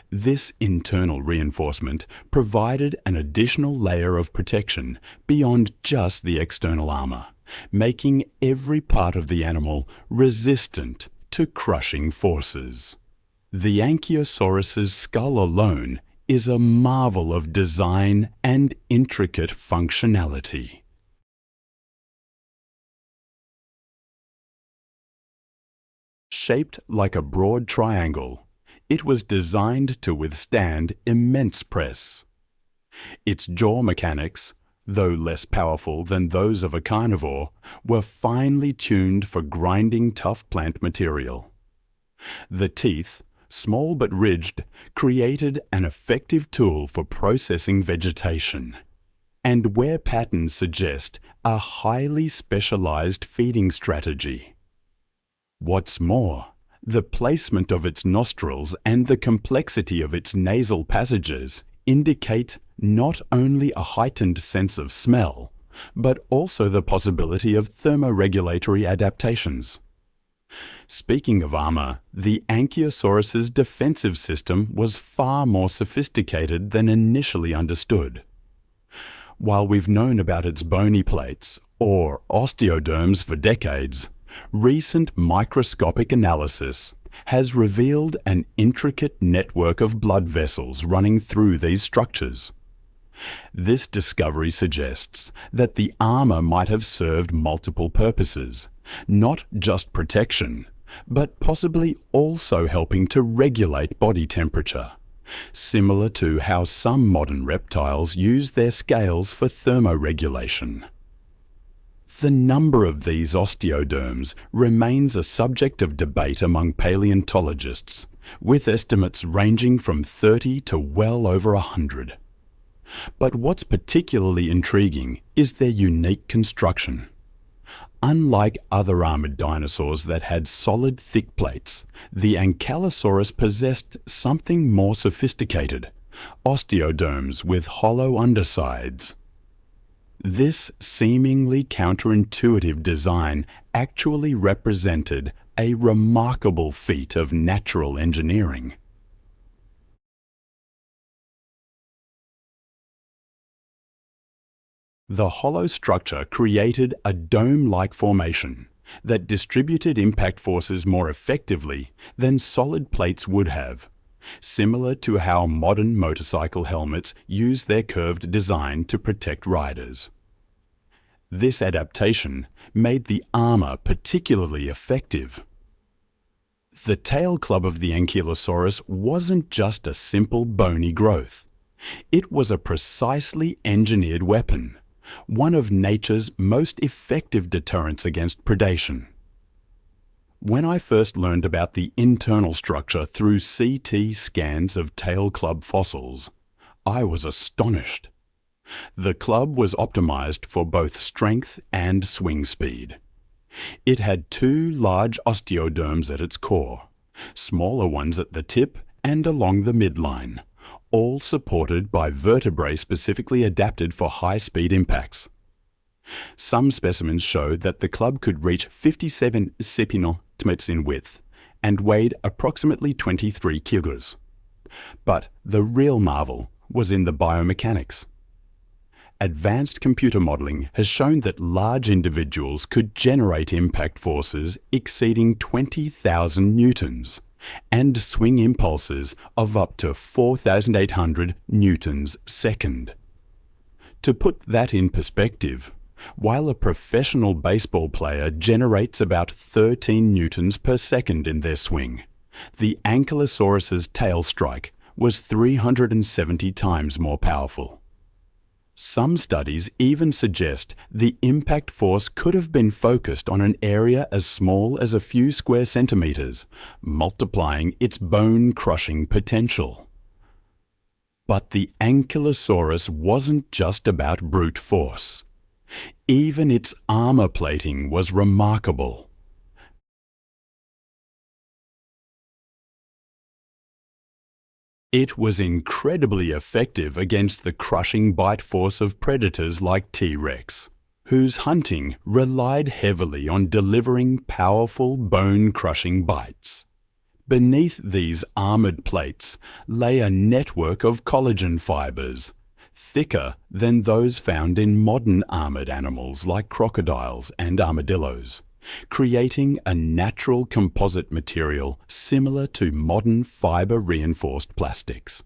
This internal reinforcement provided an additional layer of protection beyond just the external armor, making every part of the animal resistant to crushing forces. The Ankylosaurus's skull alone is a marvel of design and intricate functionality. Shaped like a broad triangle, it was designed to withstand immense press. Its jaw mechanics, though less powerful than those of a carnivore, were finely tuned for grinding tough plant material. The teeth, small but ridged, created an effective tool for processing vegetation. And wear patterns suggest a highly specialized feeding strategy. What's more, the placement of its nostrils and the complexity of its nasal passages indicate not only a heightened sense of smell, but also the possibility of thermoregulatory adaptations. Speaking of armor, the Ankylosaurus's defensive system was far more sophisticated than initially understood. While we've known about its bony plates, or osteoderms, for decades, recent microscopic analysis has revealed an intricate network of blood vessels running through these structures. This discovery suggests that the armor might have served multiple purposes, not just protection, but possibly also helping to regulate body temperature, similar to how some modern reptiles use their scales for thermoregulation. The number of these osteoderms remains a subject of debate among paleontologists, with estimates ranging from 30 to well over 100. But what's particularly intriguing is their unique construction. Unlike other armored dinosaurs that had solid, thick plates, the Ankylosaurus possessed something more sophisticated: osteoderms with hollow undersides. This seemingly counterintuitive design actually represented a remarkable feat of natural engineering. The hollow structure created a dome-like formation that distributed impact forces more effectively than solid plates would have, similar to how modern motorcycle helmets use their curved design to protect riders. This adaptation made the armor particularly effective. The tail club of the Ankylosaurus wasn't just a simple bony growth. It was a precisely engineered weapon, one of nature's most effective deterrents against predation. When I first learned about the internal structure through CT scans of tail club fossils, I was astonished. The club was optimized for both strength and swing speed. It had two large osteoderms at its core, smaller ones at the tip and along the midline, all supported by vertebrae specifically adapted for high-speed impacts. Some specimens showed that the club could reach 57 centimeters in width and weighed approximately 23 kilograms. But the real marvel was in the biomechanics. Advanced computer modeling has shown that large individuals could generate impact forces exceeding 20,000 newtons and swing impulses of up to 4,800 newtons second. To put that in perspective, while a professional baseball player generates about 13 newtons per second in their swing. The Ankylosaurus's tail strike was 370 times more powerful. Some studies even suggest the impact force could have been focused on an area as small as a few square centimeters, multiplying its bone-crushing potential. But the Ankylosaurus wasn't just about brute force. Even its armor plating was remarkable. It was incredibly effective against the crushing bite force of predators like T-Rex, whose hunting relied heavily on delivering powerful bone-crushing bites. Beneath these armored plates lay a network of collagen fibers, thicker than those found in modern armored animals like crocodiles and armadillos, creating a natural composite material similar to modern fiber-reinforced plastics.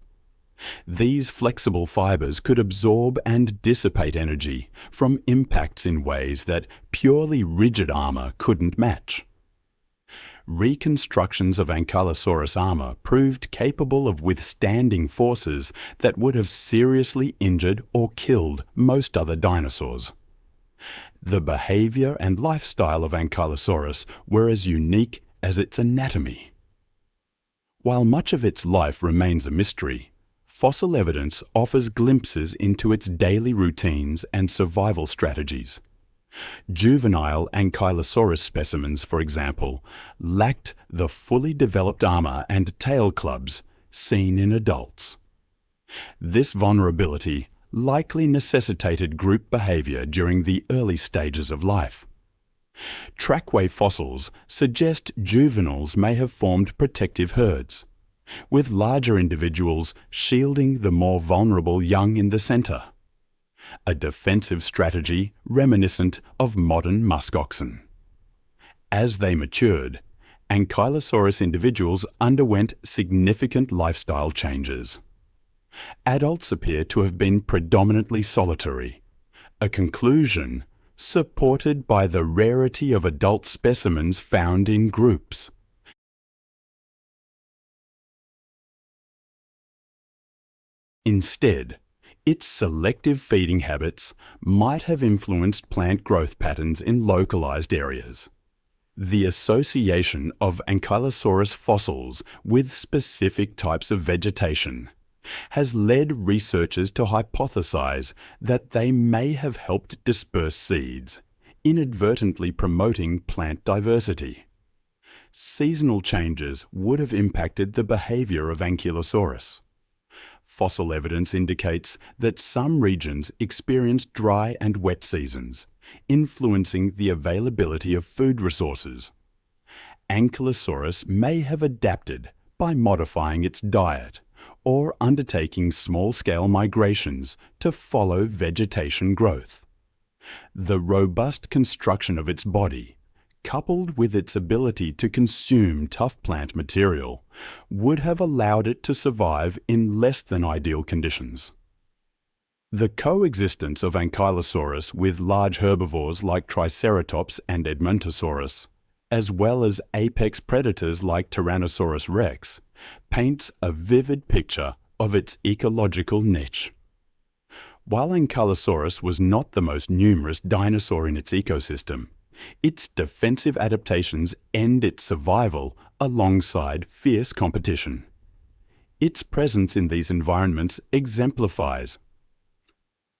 These flexible fibers could absorb and dissipate energy from impacts in ways that purely rigid armor couldn't match. Reconstructions of Ankylosaurus armor proved capable of withstanding forces that would have seriously injured or killed most other dinosaurs. The behavior and lifestyle of Ankylosaurus were as unique as its anatomy. While much of its life remains a mystery, fossil evidence offers glimpses into its daily routines and survival strategies. Juvenile Ankylosaurus specimens, for example, lacked the fully developed armor and tail clubs seen in adults. This vulnerability likely necessitated group behavior during the early stages of life. Trackway fossils suggest juveniles may have formed protective herds, with larger individuals shielding the more vulnerable young in the center, a defensive strategy reminiscent of modern muskoxen. As they matured, Ankylosaurus individuals underwent significant lifestyle changes. Adults appear to have been predominantly solitary, a conclusion supported by the rarity of adult specimens found in groups. Instead, its selective feeding habits might have influenced plant growth patterns in localized areas. The association of Ankylosaurus fossils with specific types of vegetation has led researchers to hypothesize that they may have helped disperse seeds, inadvertently promoting plant diversity. Seasonal changes would have impacted the behavior of Ankylosaurus. Fossil evidence indicates that some regions experienced dry and wet seasons, influencing the availability of food resources. Ankylosaurus may have adapted by modifying its diet or undertaking small-scale migrations to follow vegetation growth. The robust construction of its body, coupled with its ability to consume tough plant material, would have allowed it to survive in less than ideal conditions. The coexistence of Ankylosaurus with large herbivores like Triceratops and Edmontosaurus, as well as apex predators like Tyrannosaurus rex, paints a vivid picture of its ecological niche. While Ankylosaurus was not the most numerous dinosaur in its ecosystem, its defensive adaptations end its survival alongside fierce competition. Its presence in these environments exemplifies.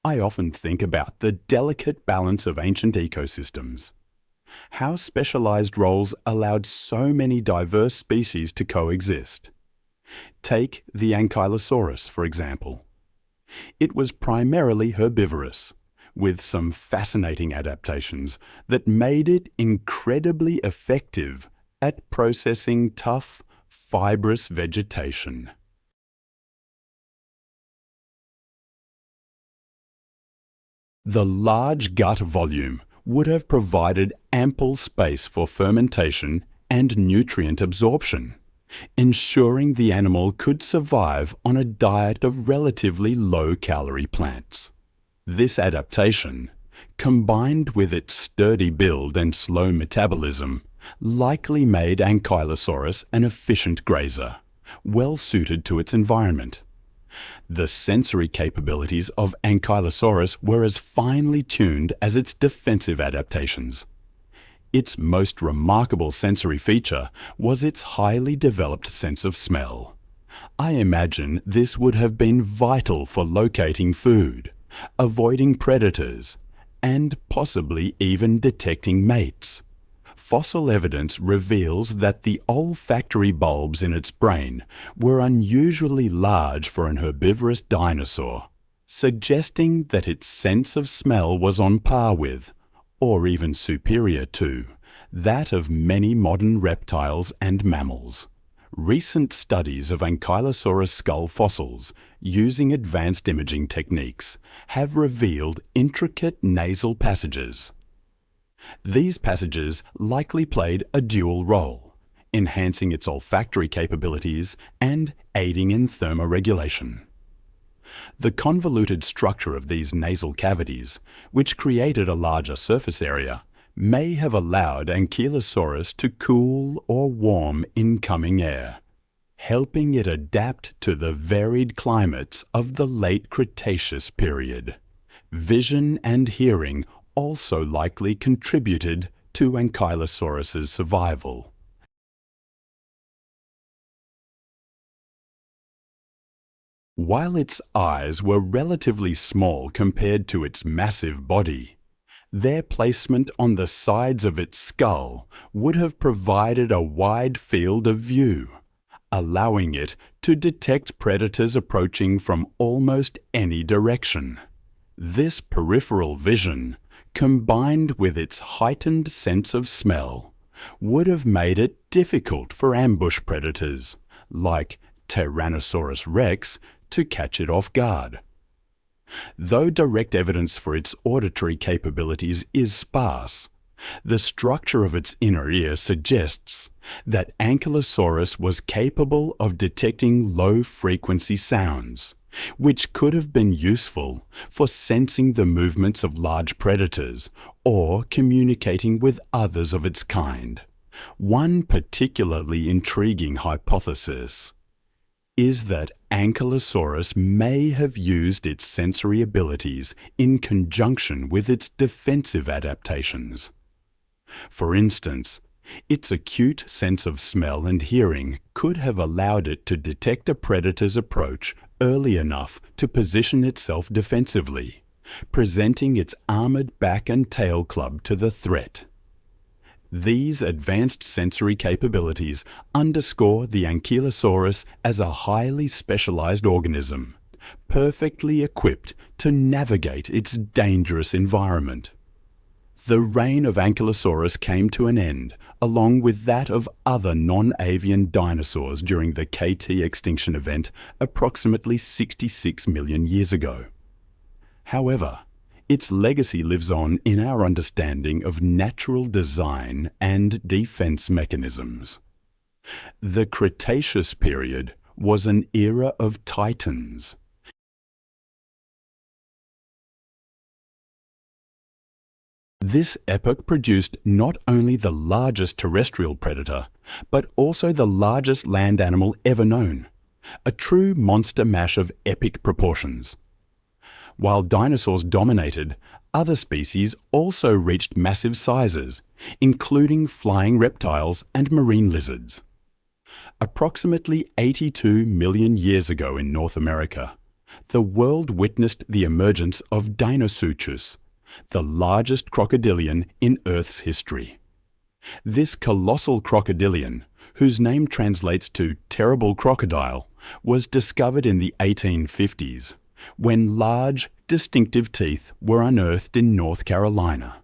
I often think about the delicate balance of ancient ecosystems. How specialized roles allowed so many diverse species to coexist. Take the Ankylosaurus, for example. It was primarily herbivorous, with some fascinating adaptations that made it incredibly effective at processing tough, fibrous vegetation. The large gut volume would have provided ample space for fermentation and nutrient absorption, ensuring the animal could survive on a diet of relatively low-calorie plants. This adaptation, combined with its sturdy build and slow metabolism, likely made Ankylosaurus an efficient grazer, well suited to its environment. The sensory capabilities of Ankylosaurus were as finely tuned as its defensive adaptations. Its most remarkable sensory feature was its highly developed sense of smell. I imagine this would have been vital for locating food, avoiding predators, and possibly even detecting mates. Fossil evidence reveals that the olfactory bulbs in its brain were unusually large for an herbivorous dinosaur, suggesting that its sense of smell was on par with, or even superior to, that of many modern reptiles and mammals. Recent studies of Ankylosaurus skull fossils using advanced imaging techniques have revealed intricate nasal passages. These passages likely played a dual role, enhancing its olfactory capabilities and aiding in thermoregulation. The convoluted structure of these nasal cavities, which created a larger surface area, may have allowed Ankylosaurus to cool or warm incoming air, helping it adapt to the varied climates of the late Cretaceous period. Vision and hearing also likely contributed to Ankylosaurus's survival. While its eyes were relatively small compared to its massive body, their placement on the sides of its skull would have provided a wide field of view, allowing it to detect predators approaching from almost any direction. This peripheral vision, combined with its heightened sense of smell, would have made it difficult for ambush predators, like Tyrannosaurus rex, to catch it off guard. Though direct evidence for its auditory capabilities is sparse, the structure of its inner ear suggests that Ankylosaurus was capable of detecting low-frequency sounds, which could have been useful for sensing the movements of large predators or communicating with others of its kind. One particularly intriguing hypothesis is that Ankylosaurus may have used its sensory abilities in conjunction with its defensive adaptations. For instance, its acute sense of smell and hearing could have allowed it to detect a predator's approach early enough to position itself defensively, presenting its armored back and tail club to the threat. These advanced sensory capabilities underscore the Ankylosaurus as a highly specialized organism, perfectly equipped to navigate its dangerous environment. The reign of Ankylosaurus came to an end, along with that of other non-avian dinosaurs during the KT extinction event approximately 66 million years ago. However, its legacy lives on in our understanding of natural design and defense mechanisms. The Cretaceous period was an era of titans. This epoch produced not only the largest terrestrial predator, but also the largest land animal ever known, a true monster mash of epic proportions. While dinosaurs dominated, other species also reached massive sizes, including flying reptiles and marine lizards. Approximately 82 million years ago in North America, the world witnessed the emergence of Deinosuchus, the largest crocodilian in Earth's history. This colossal crocodilian, whose name translates to terrible crocodile, was discovered in the 1850s, when large, distinctive teeth were unearthed in North Carolina.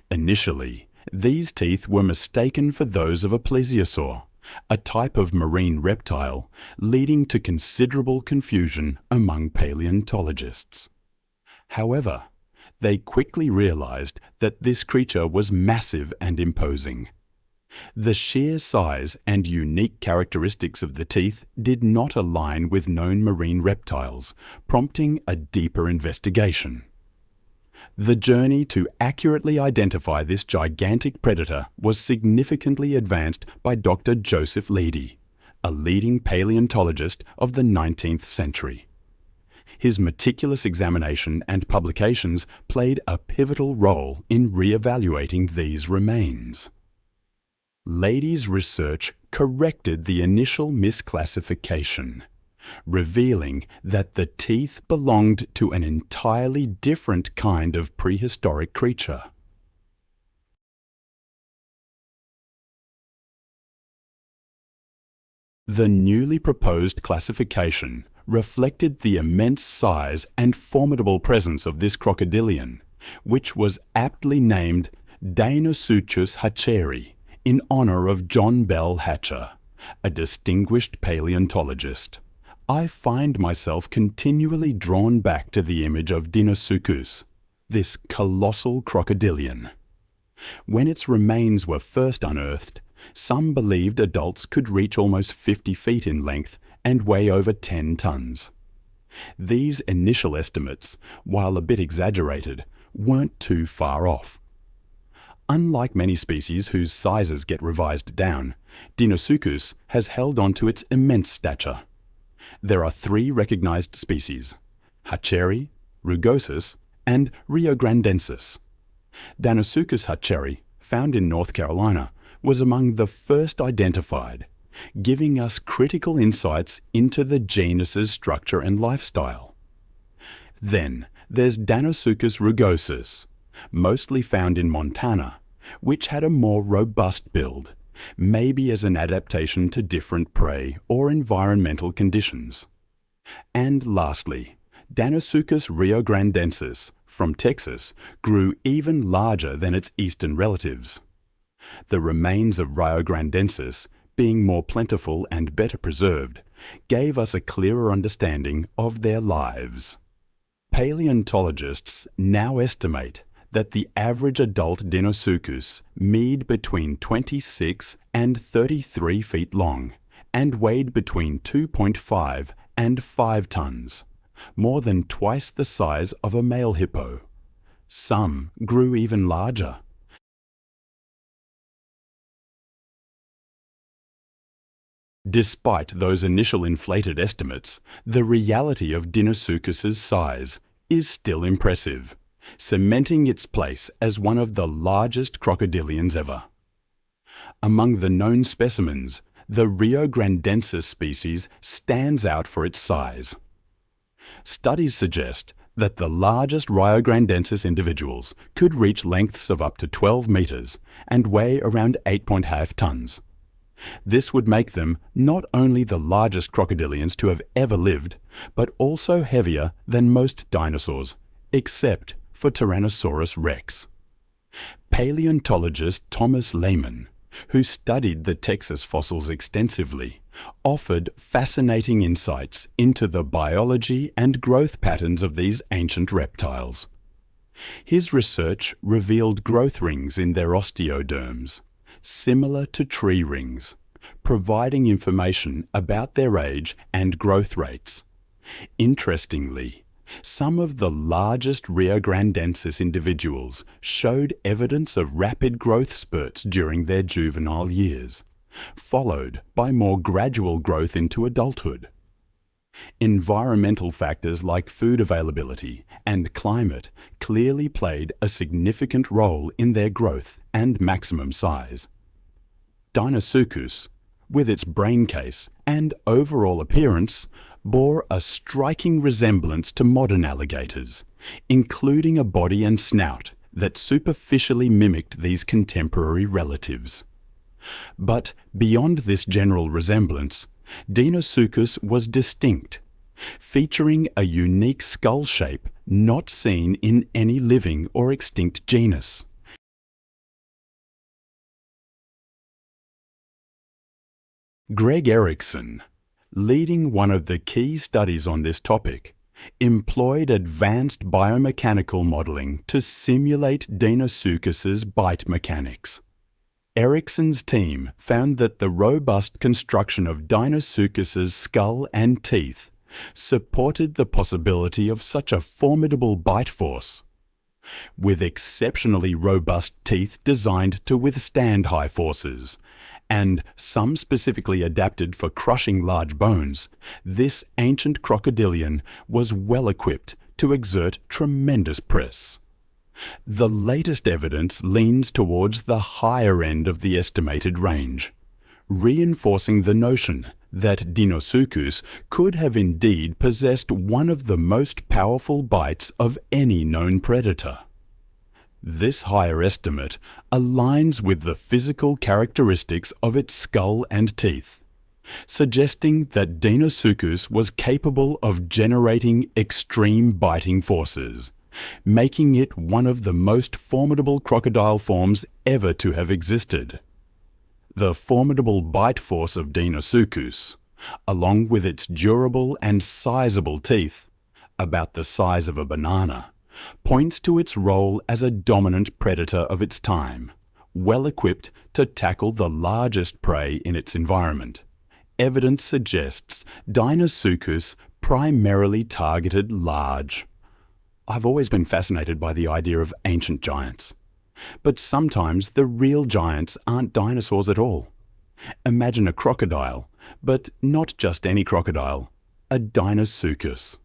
Initially, these teeth were mistaken for those of a plesiosaur, a type of marine reptile, leading to considerable confusion among paleontologists. However, they quickly realized that this creature was massive and imposing. The sheer size and unique characteristics of the teeth did not align with known marine reptiles, prompting a deeper investigation. The journey to accurately identify this gigantic predator was significantly advanced by Dr. Joseph Leidy, a leading paleontologist of the 19th century. His meticulous examination and publications played a pivotal role in re-evaluating these remains. Leidy's research corrected the initial misclassification, revealing that the teeth belonged to an entirely different kind of prehistoric creature. The newly proposed classification reflected the immense size and formidable presence of this crocodilian, which was aptly named Deinosuchus hatcheri in honor of John Bell Hatcher, a distinguished paleontologist. I find myself continually drawn back to the image of Deinosuchus, this colossal crocodilian. When its remains were first unearthed, some believed adults could reach almost 50 feet in length and weigh over 10 tons. These initial estimates, while a bit exaggerated, weren't too far off. Unlike many species whose sizes get revised down, Deinosuchus has held on to its immense stature. There are 3 recognized species: Hatcheri, rugosus, and riograndensis. Deinosuchus hatcheri, found in North Carolina, was among the first identified, giving us critical insights into the genus's structure and lifestyle. Then there's Deinosuchus rugosus, mostly found in Montana, which had a more robust build, maybe as an adaptation to different prey or environmental conditions. And lastly, Deinosuchus riograndensis from Texas grew even larger than its eastern relatives. The remains of riograndensis, being more plentiful and better preserved, gave us a clearer understanding of their lives. Paleontologists now estimate that the average adult Deinosuchus measured between 26 and 33 feet long and weighed between 2.5 and 5 tons, more than twice the size of a male hippo. Some grew even larger. Despite those initial inflated estimates, the reality of Deinosuchus's size is still impressive, cementing its place as one of the largest crocodilians ever. Among the known specimens, the riograndensis species stands out for its size. Studies suggest that the largest riograndensis individuals could reach lengths of up to 12 meters and weigh around 8.5 tons. This would make them not only the largest crocodilians to have ever lived, but also heavier than most dinosaurs, except for Tyrannosaurus rex. Paleontologist Thomas Lehman, who studied the Texas fossils extensively, offered fascinating insights into the biology and growth patterns of these ancient reptiles. His research revealed growth rings in their osteoderms, similar to tree rings, providing information about their age and growth rates. Interestingly, some of the largest riograndensis individuals showed evidence of rapid growth spurts during their juvenile years, followed by more gradual growth into adulthood. Environmental factors like food availability and climate clearly played a significant role in their growth and maximum size. Deinosuchus, with its brain case and overall appearance, bore a striking resemblance to modern alligators, including a body and snout that superficially mimicked these contemporary relatives. But beyond this general resemblance, Deinosuchus was distinct, featuring a unique skull shape not seen in any living or extinct genus. Greg Erickson, leading one of the key studies on this topic, employed advanced biomechanical modeling to simulate Deinosuchus's bite mechanics. Erickson's team found that the robust construction of Deinosuchus's skull and teeth supported the possibility of such a formidable bite force. with exceptionally robust teeth designed to withstand high forces, and some specifically adapted for crushing large bones. This ancient crocodilian was well equipped to exert tremendous press. The latest evidence leans towards the higher end of the estimated range, reinforcing the notion that Deinosuchus could have indeed possessed one of the most powerful bites of any known predator. This higher estimate aligns with the physical characteristics of its skull and teeth, suggesting that Deinosuchus was capable of generating extreme biting forces, making it one of the most formidable crocodile forms ever to have existed. The formidable bite force of Deinosuchus, along with its durable and sizable teeth, about the size of a banana, points to its role as a dominant predator of its time, well equipped to tackle the largest prey in its environment. Evidence suggests Deinosuchus primarily targeted large. I've always been fascinated by the idea of ancient giants. But sometimes the real giants aren't dinosaurs at all. Imagine a crocodile, but not just any crocodile, a Deinosuchus.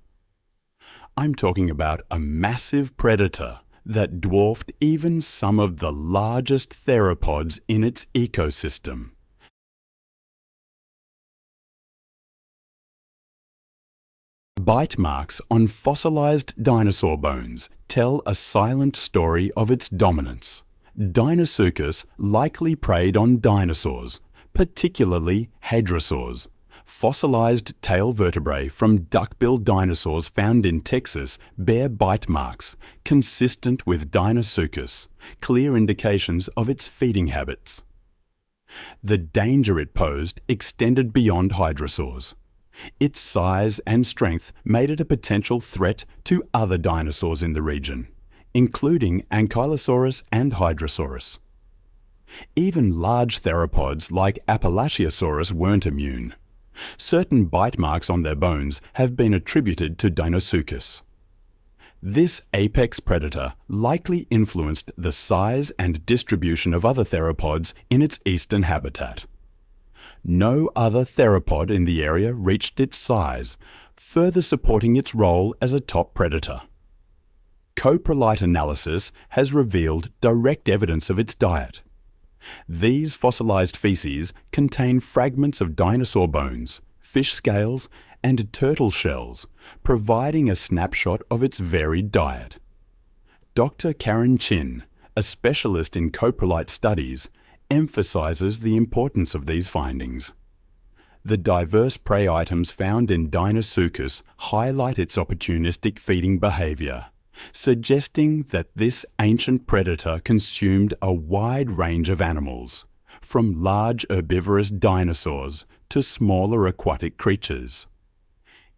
I'm talking about a massive predator that dwarfed even some of the largest theropods in its ecosystem. Bite marks on fossilized dinosaur bones tell a silent story of its dominance. Deinosuchus likely preyed on dinosaurs, particularly hadrosaurs. Fossilized tail vertebrae from duck-billed dinosaurs found in Texas bear bite marks consistent with Deinosuchus, clear indications of its feeding habits. The danger it posed extended beyond hadrosaurs. Its size and strength made it a potential threat to other dinosaurs in the region, including Ankylosaurus and Hydrosaurus. Even large theropods like Appalachiosaurus weren't immune. Certain bite marks on their bones have been attributed to Deinosuchus. This apex predator likely influenced the size and distribution of other theropods in its eastern habitat. No other theropod in the area reached its size, further supporting its role as a top predator. Coprolite analysis has revealed direct evidence of its diet. These fossilized feces contain fragments of dinosaur bones, fish scales, and turtle shells, providing a snapshot of its varied diet. Dr. Karen Chin, a specialist in coprolite studies, emphasizes the importance of these findings. The diverse prey items found in Deinosuchus highlight its opportunistic feeding behavior, suggesting that this ancient predator consumed a wide range of animals, from large herbivorous dinosaurs to smaller aquatic creatures.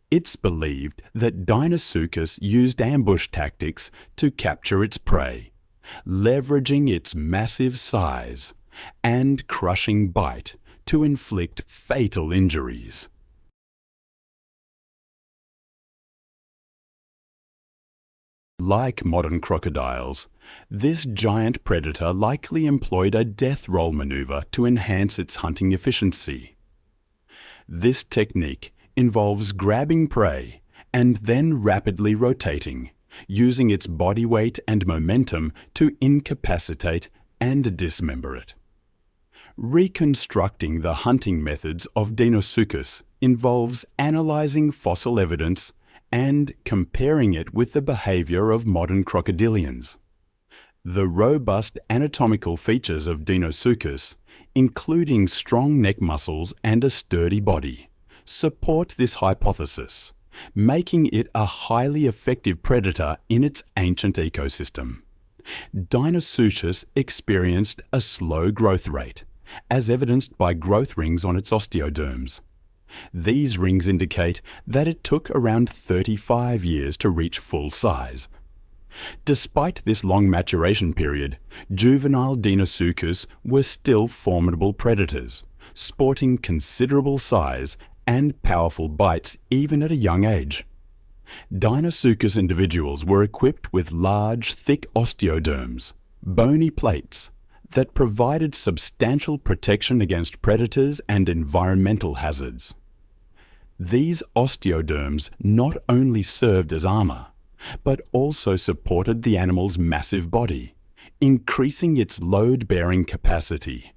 It's believed that Deinosuchus used ambush tactics to capture its prey, leveraging its massive size and crushing bite to inflict fatal injuries. Like modern crocodiles, this giant predator likely employed a death roll maneuver to enhance its hunting efficiency. This technique involves grabbing prey and then rapidly rotating, using its body weight and momentum to incapacitate and dismember it. Reconstructing the hunting methods of Deinosuchus involves analyzing fossil evidence and comparing it with the behavior of modern crocodilians. The robust anatomical features of Deinosuchus, including strong neck muscles and a sturdy body, support this hypothesis, making it a highly effective predator in its ancient ecosystem. Deinosuchus experienced a slow growth rate, as evidenced by growth rings on its osteoderms. These rings indicate that it took around 35 years to reach full size. Despite this long maturation period, juvenile Deinosuchus were still formidable predators, sporting considerable size and powerful bites even at a young age. Deinosuchus individuals were equipped with large, thick osteoderms, bony plates, that provided substantial protection against predators and environmental hazards. These osteoderms not only served as armor, but also supported the animal's massive body, increasing its load-bearing capacity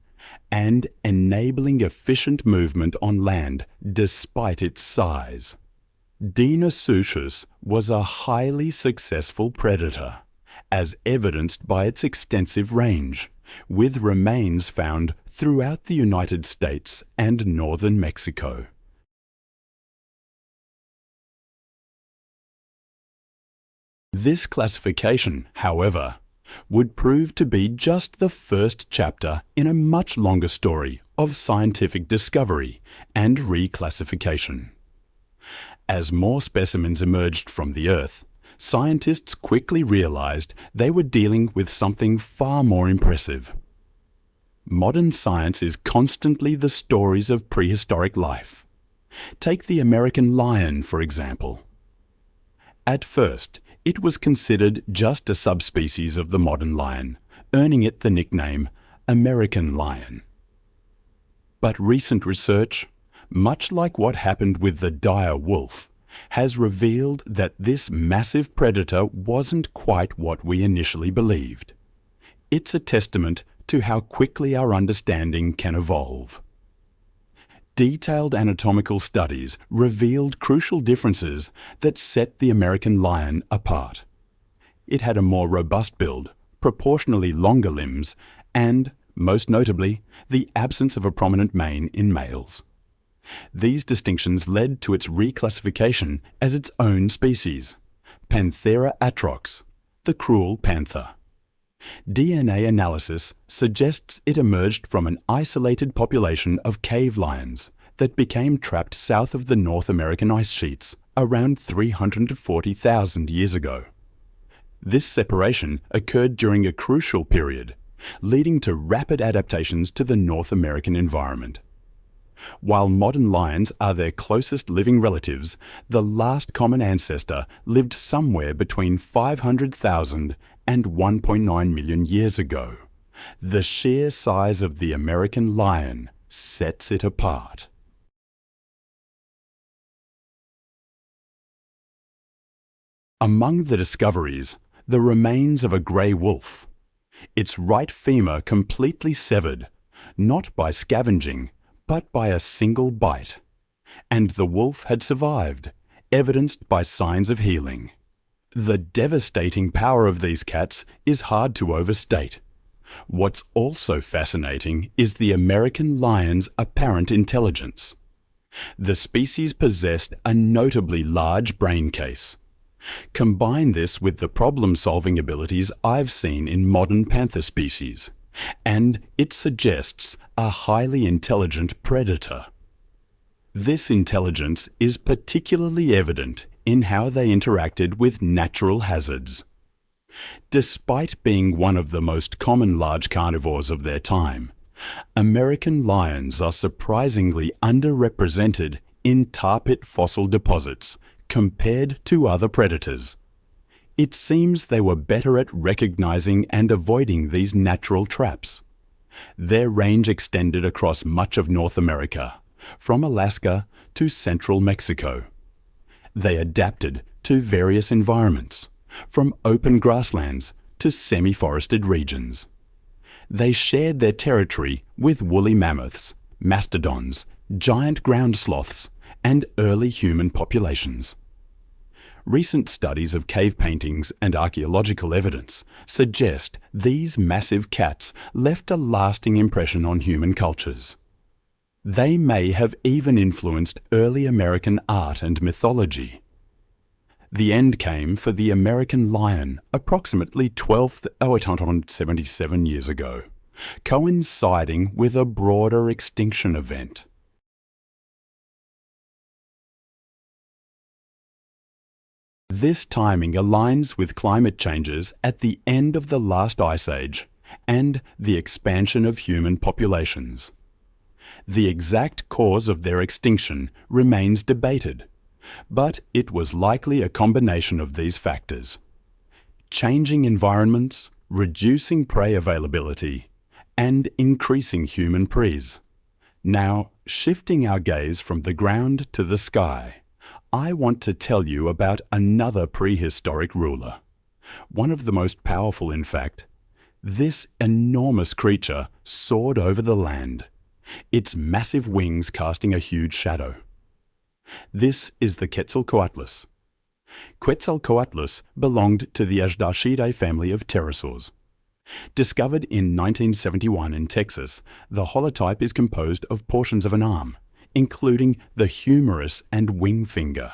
and enabling efficient movement on land despite its size. Deinosuchus was a highly successful predator, as evidenced by its extensive range, with remains found throughout the United States and northern Mexico. This classification, however, would prove to be just the first chapter in a much longer story of scientific discovery and reclassification. As more specimens emerged from the Earth, scientists quickly realized they were dealing with something far more impressive. Modern science is constantly the stories of prehistoric life. Take the American lion, for example. At first, it was considered just a subspecies of the modern lion, earning it the nickname American lion. But recent research, much like what happened with the dire wolf, has revealed that this massive predator wasn't quite what we initially believed. It's a testament to how quickly our understanding can evolve. Detailed anatomical studies revealed crucial differences that set the American lion apart. It had a more robust build, proportionally longer limbs, and, most notably, the absence of a prominent mane in males. These distinctions led to its reclassification as its own species, Panthera atrox, the cruel panther. DNA analysis suggests it emerged from an isolated population of cave lions that became trapped south of the North American ice sheets around 340,000 years ago. This separation occurred during a crucial period, leading to rapid adaptations to the North American environment. While modern lions are their closest living relatives, the last common ancestor lived somewhere between 500,000 and 1.9 million years ago. The sheer size of the American lion sets it apart. Among the discoveries, the remains of a grey wolf, its right femur completely severed, not by scavenging, but by a single bite. And the wolf had survived, evidenced by signs of healing. The devastating power of these cats is hard to overstate. What's also fascinating is the American lion's apparent intelligence. The species possessed a notably large brain case. Combine this with the problem-solving abilities I've seen in modern panther species, and it suggests a highly intelligent predator. This intelligence is particularly evident in how they interacted with natural hazards. Despite being one of the most common large carnivores of their time, American lions are surprisingly underrepresented in tar pit fossil deposits compared to other predators. It seems they were better at recognizing and avoiding these natural traps. Their range extended across much of North America, from Alaska to central Mexico. They adapted to various environments, from open grasslands to semi-forested regions. They shared their territory with woolly mammoths, mastodons, giant ground sloths, and early human populations. Recent studies of cave paintings and archaeological evidence suggest these massive cats left a lasting impression on human cultures. They may have even influenced early American art and mythology. The end came for the American lion approximately 12,877 years ago, coinciding with a broader extinction event. This timing aligns with climate changes at the end of the last ice age and the expansion of human populations. The exact cause of their extinction remains debated, but it was likely a combination of these factors: changing environments, reducing prey availability, and increasing human pres. Now, shifting our gaze from the ground to the sky, I want to tell you about another prehistoric ruler. One of the most powerful, in fact. This enormous creature soared over the land, its massive wings casting a huge shadow. This is the Quetzalcoatlus. Quetzalcoatlus belonged to the Llallawavis family of pterosaurs. Discovered in 1971 in Texas, the holotype is composed of portions of an arm, including the humerus and wing finger.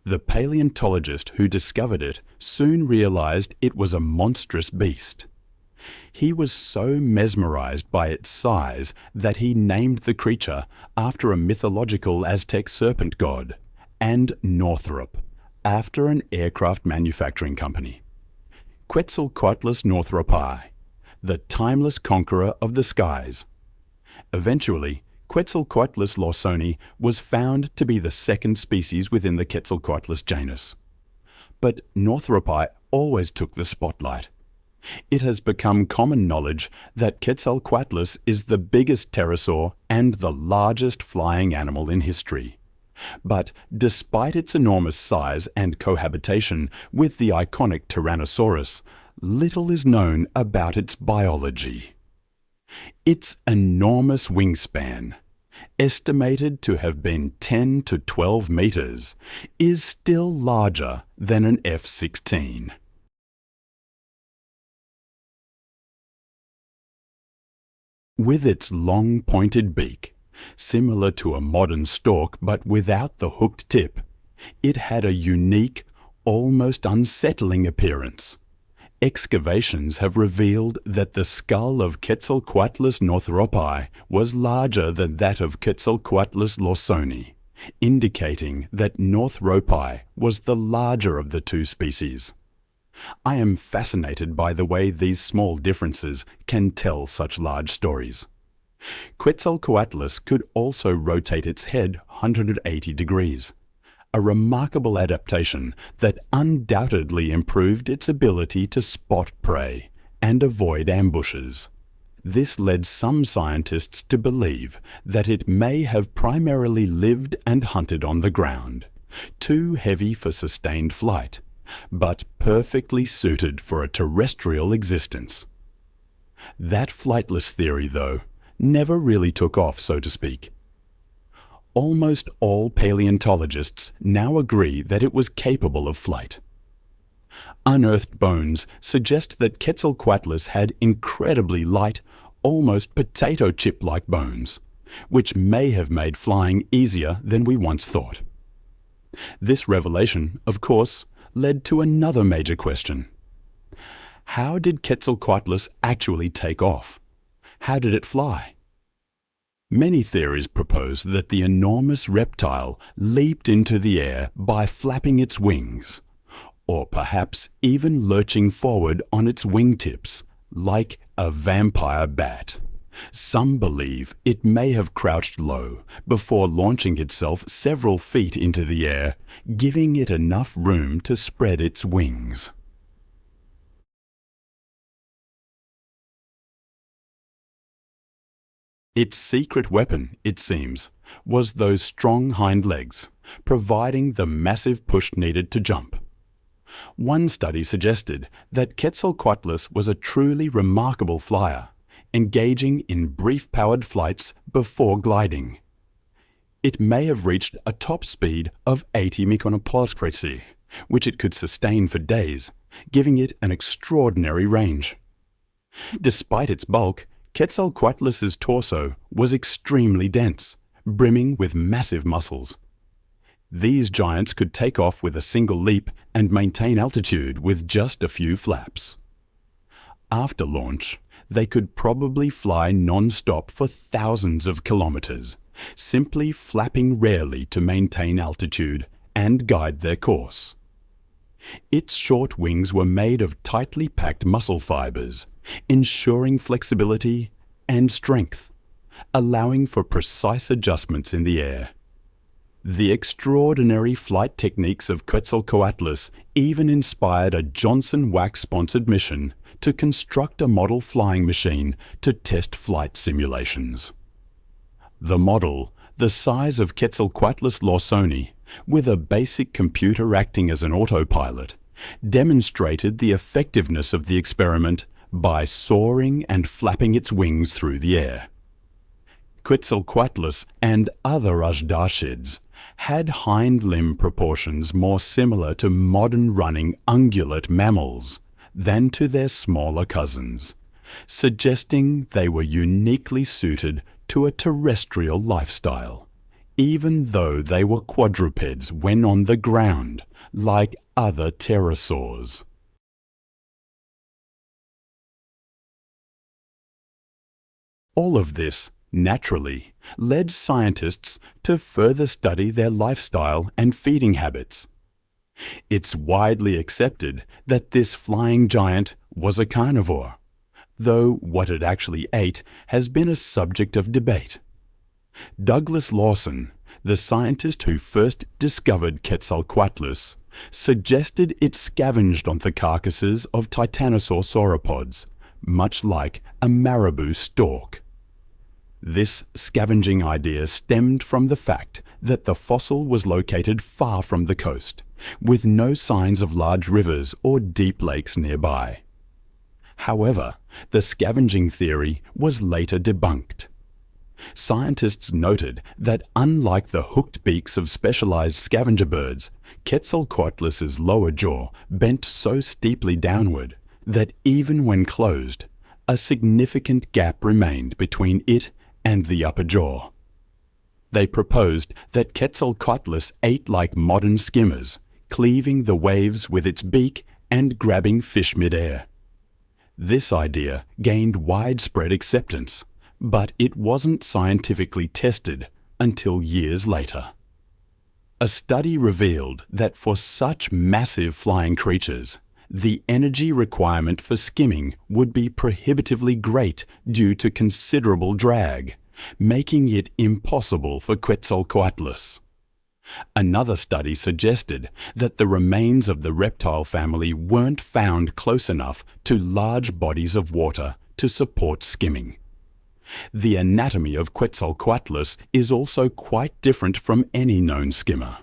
The paleontologist who discovered it soon realized it was a monstrous beast. He was so mesmerized by its size that he named the creature after a mythological Aztec serpent god, and Northrop, after an aircraft manufacturing company. Quetzalcoatlus northropi, the timeless conqueror of the skies. Eventually, Quetzalcoatlus lawsoni was found to be the second species within the Quetzalcoatlus genus. But northropi always took the spotlight. It has become common knowledge that Quetzalcoatlus is the biggest pterosaur and the largest flying animal in history. But despite its enormous size and cohabitation with the iconic Tyrannosaurus, little is known about its biology. Its enormous wingspan, estimated to have been 10 to 12 meters, is still larger than an F-16. With its long pointed beak, similar to a modern stork but without the hooked tip, it had a unique, almost unsettling appearance. Excavations have revealed that the skull of Quetzalcoatlus northropi was larger than that of Quetzalcoatlus lawsoni, indicating that northropi was the larger of the two species. I am fascinated by the way these small differences can tell such large stories. Quetzalcoatlus could also rotate its head 180 degrees, a remarkable adaptation that undoubtedly improved its ability to spot prey and avoid ambushes. This led some scientists to believe that it may have primarily lived and hunted on the ground, too heavy for sustained flight, but perfectly suited for a terrestrial existence. That flightless theory, though, never really took off, so to speak. Almost all paleontologists now agree that it was capable of flight. Unearthed bones suggest that Quetzalcoatlus had incredibly light, almost potato chip-like bones, which may have made flying easier than we once thought. This revelation, of course, led to another major question. How did Quetzalcoatlus actually take off? How did it fly? Many theories propose that the enormous reptile leaped into the air by flapping its wings, or perhaps even lurching forward on its wingtips, like a vampire bat. Some believe it may have crouched low before launching itself several feet into the air, giving it enough room to spread its wings. Its secret weapon, it seems, was those strong hind legs, providing the massive push needed to jump. One study suggested that Quetzalcoatlus was a truly remarkable flyer, engaging in brief powered flights before gliding. It may have reached a top speed of 80 mph, which it could sustain for days, giving it an extraordinary range. Despite its bulk, Quetzalcoatlus's torso was extremely dense, brimming with massive muscles. These giants could take off with a single leap and maintain altitude with just a few flaps. After launch, they could probably fly non-stop for thousands of kilometers, simply flapping rarely to maintain altitude and guide their course. Its short wings were made of tightly packed muscle fibers, ensuring flexibility and strength, allowing for precise adjustments in the air. The extraordinary flight techniques of Quetzalcoatlus even inspired a Johnson Wax-sponsored mission to construct a model flying machine to test flight simulations. The model, the size of Quetzalcoatlus lawsoni, with a basic computer acting as an autopilot, demonstrated the effectiveness of the experiment by soaring and flapping its wings through the air. Quetzalcoatlus and other Azhdarshids had hind limb proportions more similar to modern running ungulate mammals than to their smaller cousins, suggesting they were uniquely suited to a terrestrial lifestyle, even though they were quadrupeds when on the ground, like other pterosaurs. All of this, naturally, led scientists to further study their lifestyle and feeding habits. It's widely accepted that this flying giant was a carnivore, though what it actually ate has been a subject of debate. Douglas Lawson, the scientist who first discovered Quetzalcoatlus, suggested it scavenged on the carcasses of titanosaur sauropods, much like a marabou stork. This scavenging idea stemmed from the fact that the fossil was located far from the coast, with no signs of large rivers or deep lakes nearby. However, the scavenging theory was later debunked. Scientists noted that unlike the hooked beaks of specialized scavenger birds, Quetzalcoatlus's lower jaw bent so steeply downward that even when closed, a significant gap remained between it and the upper jaw. They proposed that Quetzalcoatlus ate like modern skimmers, cleaving the waves with its beak and grabbing fish midair. This idea gained widespread acceptance, but it wasn't scientifically tested until years later. A study revealed that for such massive flying creatures, the energy requirement for skimming would be prohibitively great due to considerable drag, making it impossible for Quetzalcoatlus. Another study suggested that the remains of the reptile family weren't found close enough to large bodies of water to support skimming. The anatomy of Quetzalcoatlus is also quite different from any known skimmer.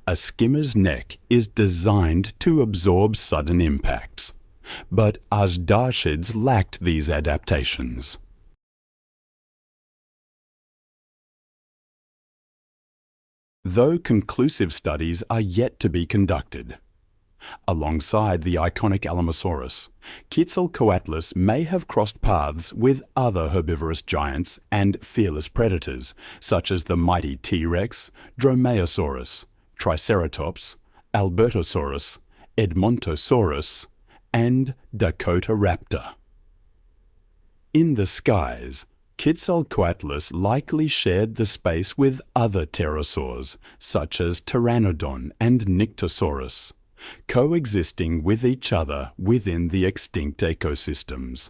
A skimmer's neck is designed to absorb sudden impacts, but Azhdarshids lacked these adaptations. Though conclusive studies are yet to be conducted. Alongside the iconic Alamosaurus, Quetzalcoatlus may have crossed paths with other herbivorous giants and fearless predators, such as the mighty T-Rex, Dromaeosaurus, Triceratops, Albertosaurus, Edmontosaurus, and Dakotaraptor. In the skies, Quetzalcoatlus likely shared the space with other pterosaurs, such as Pteranodon and Nyctosaurus, coexisting with each other within the extinct ecosystems.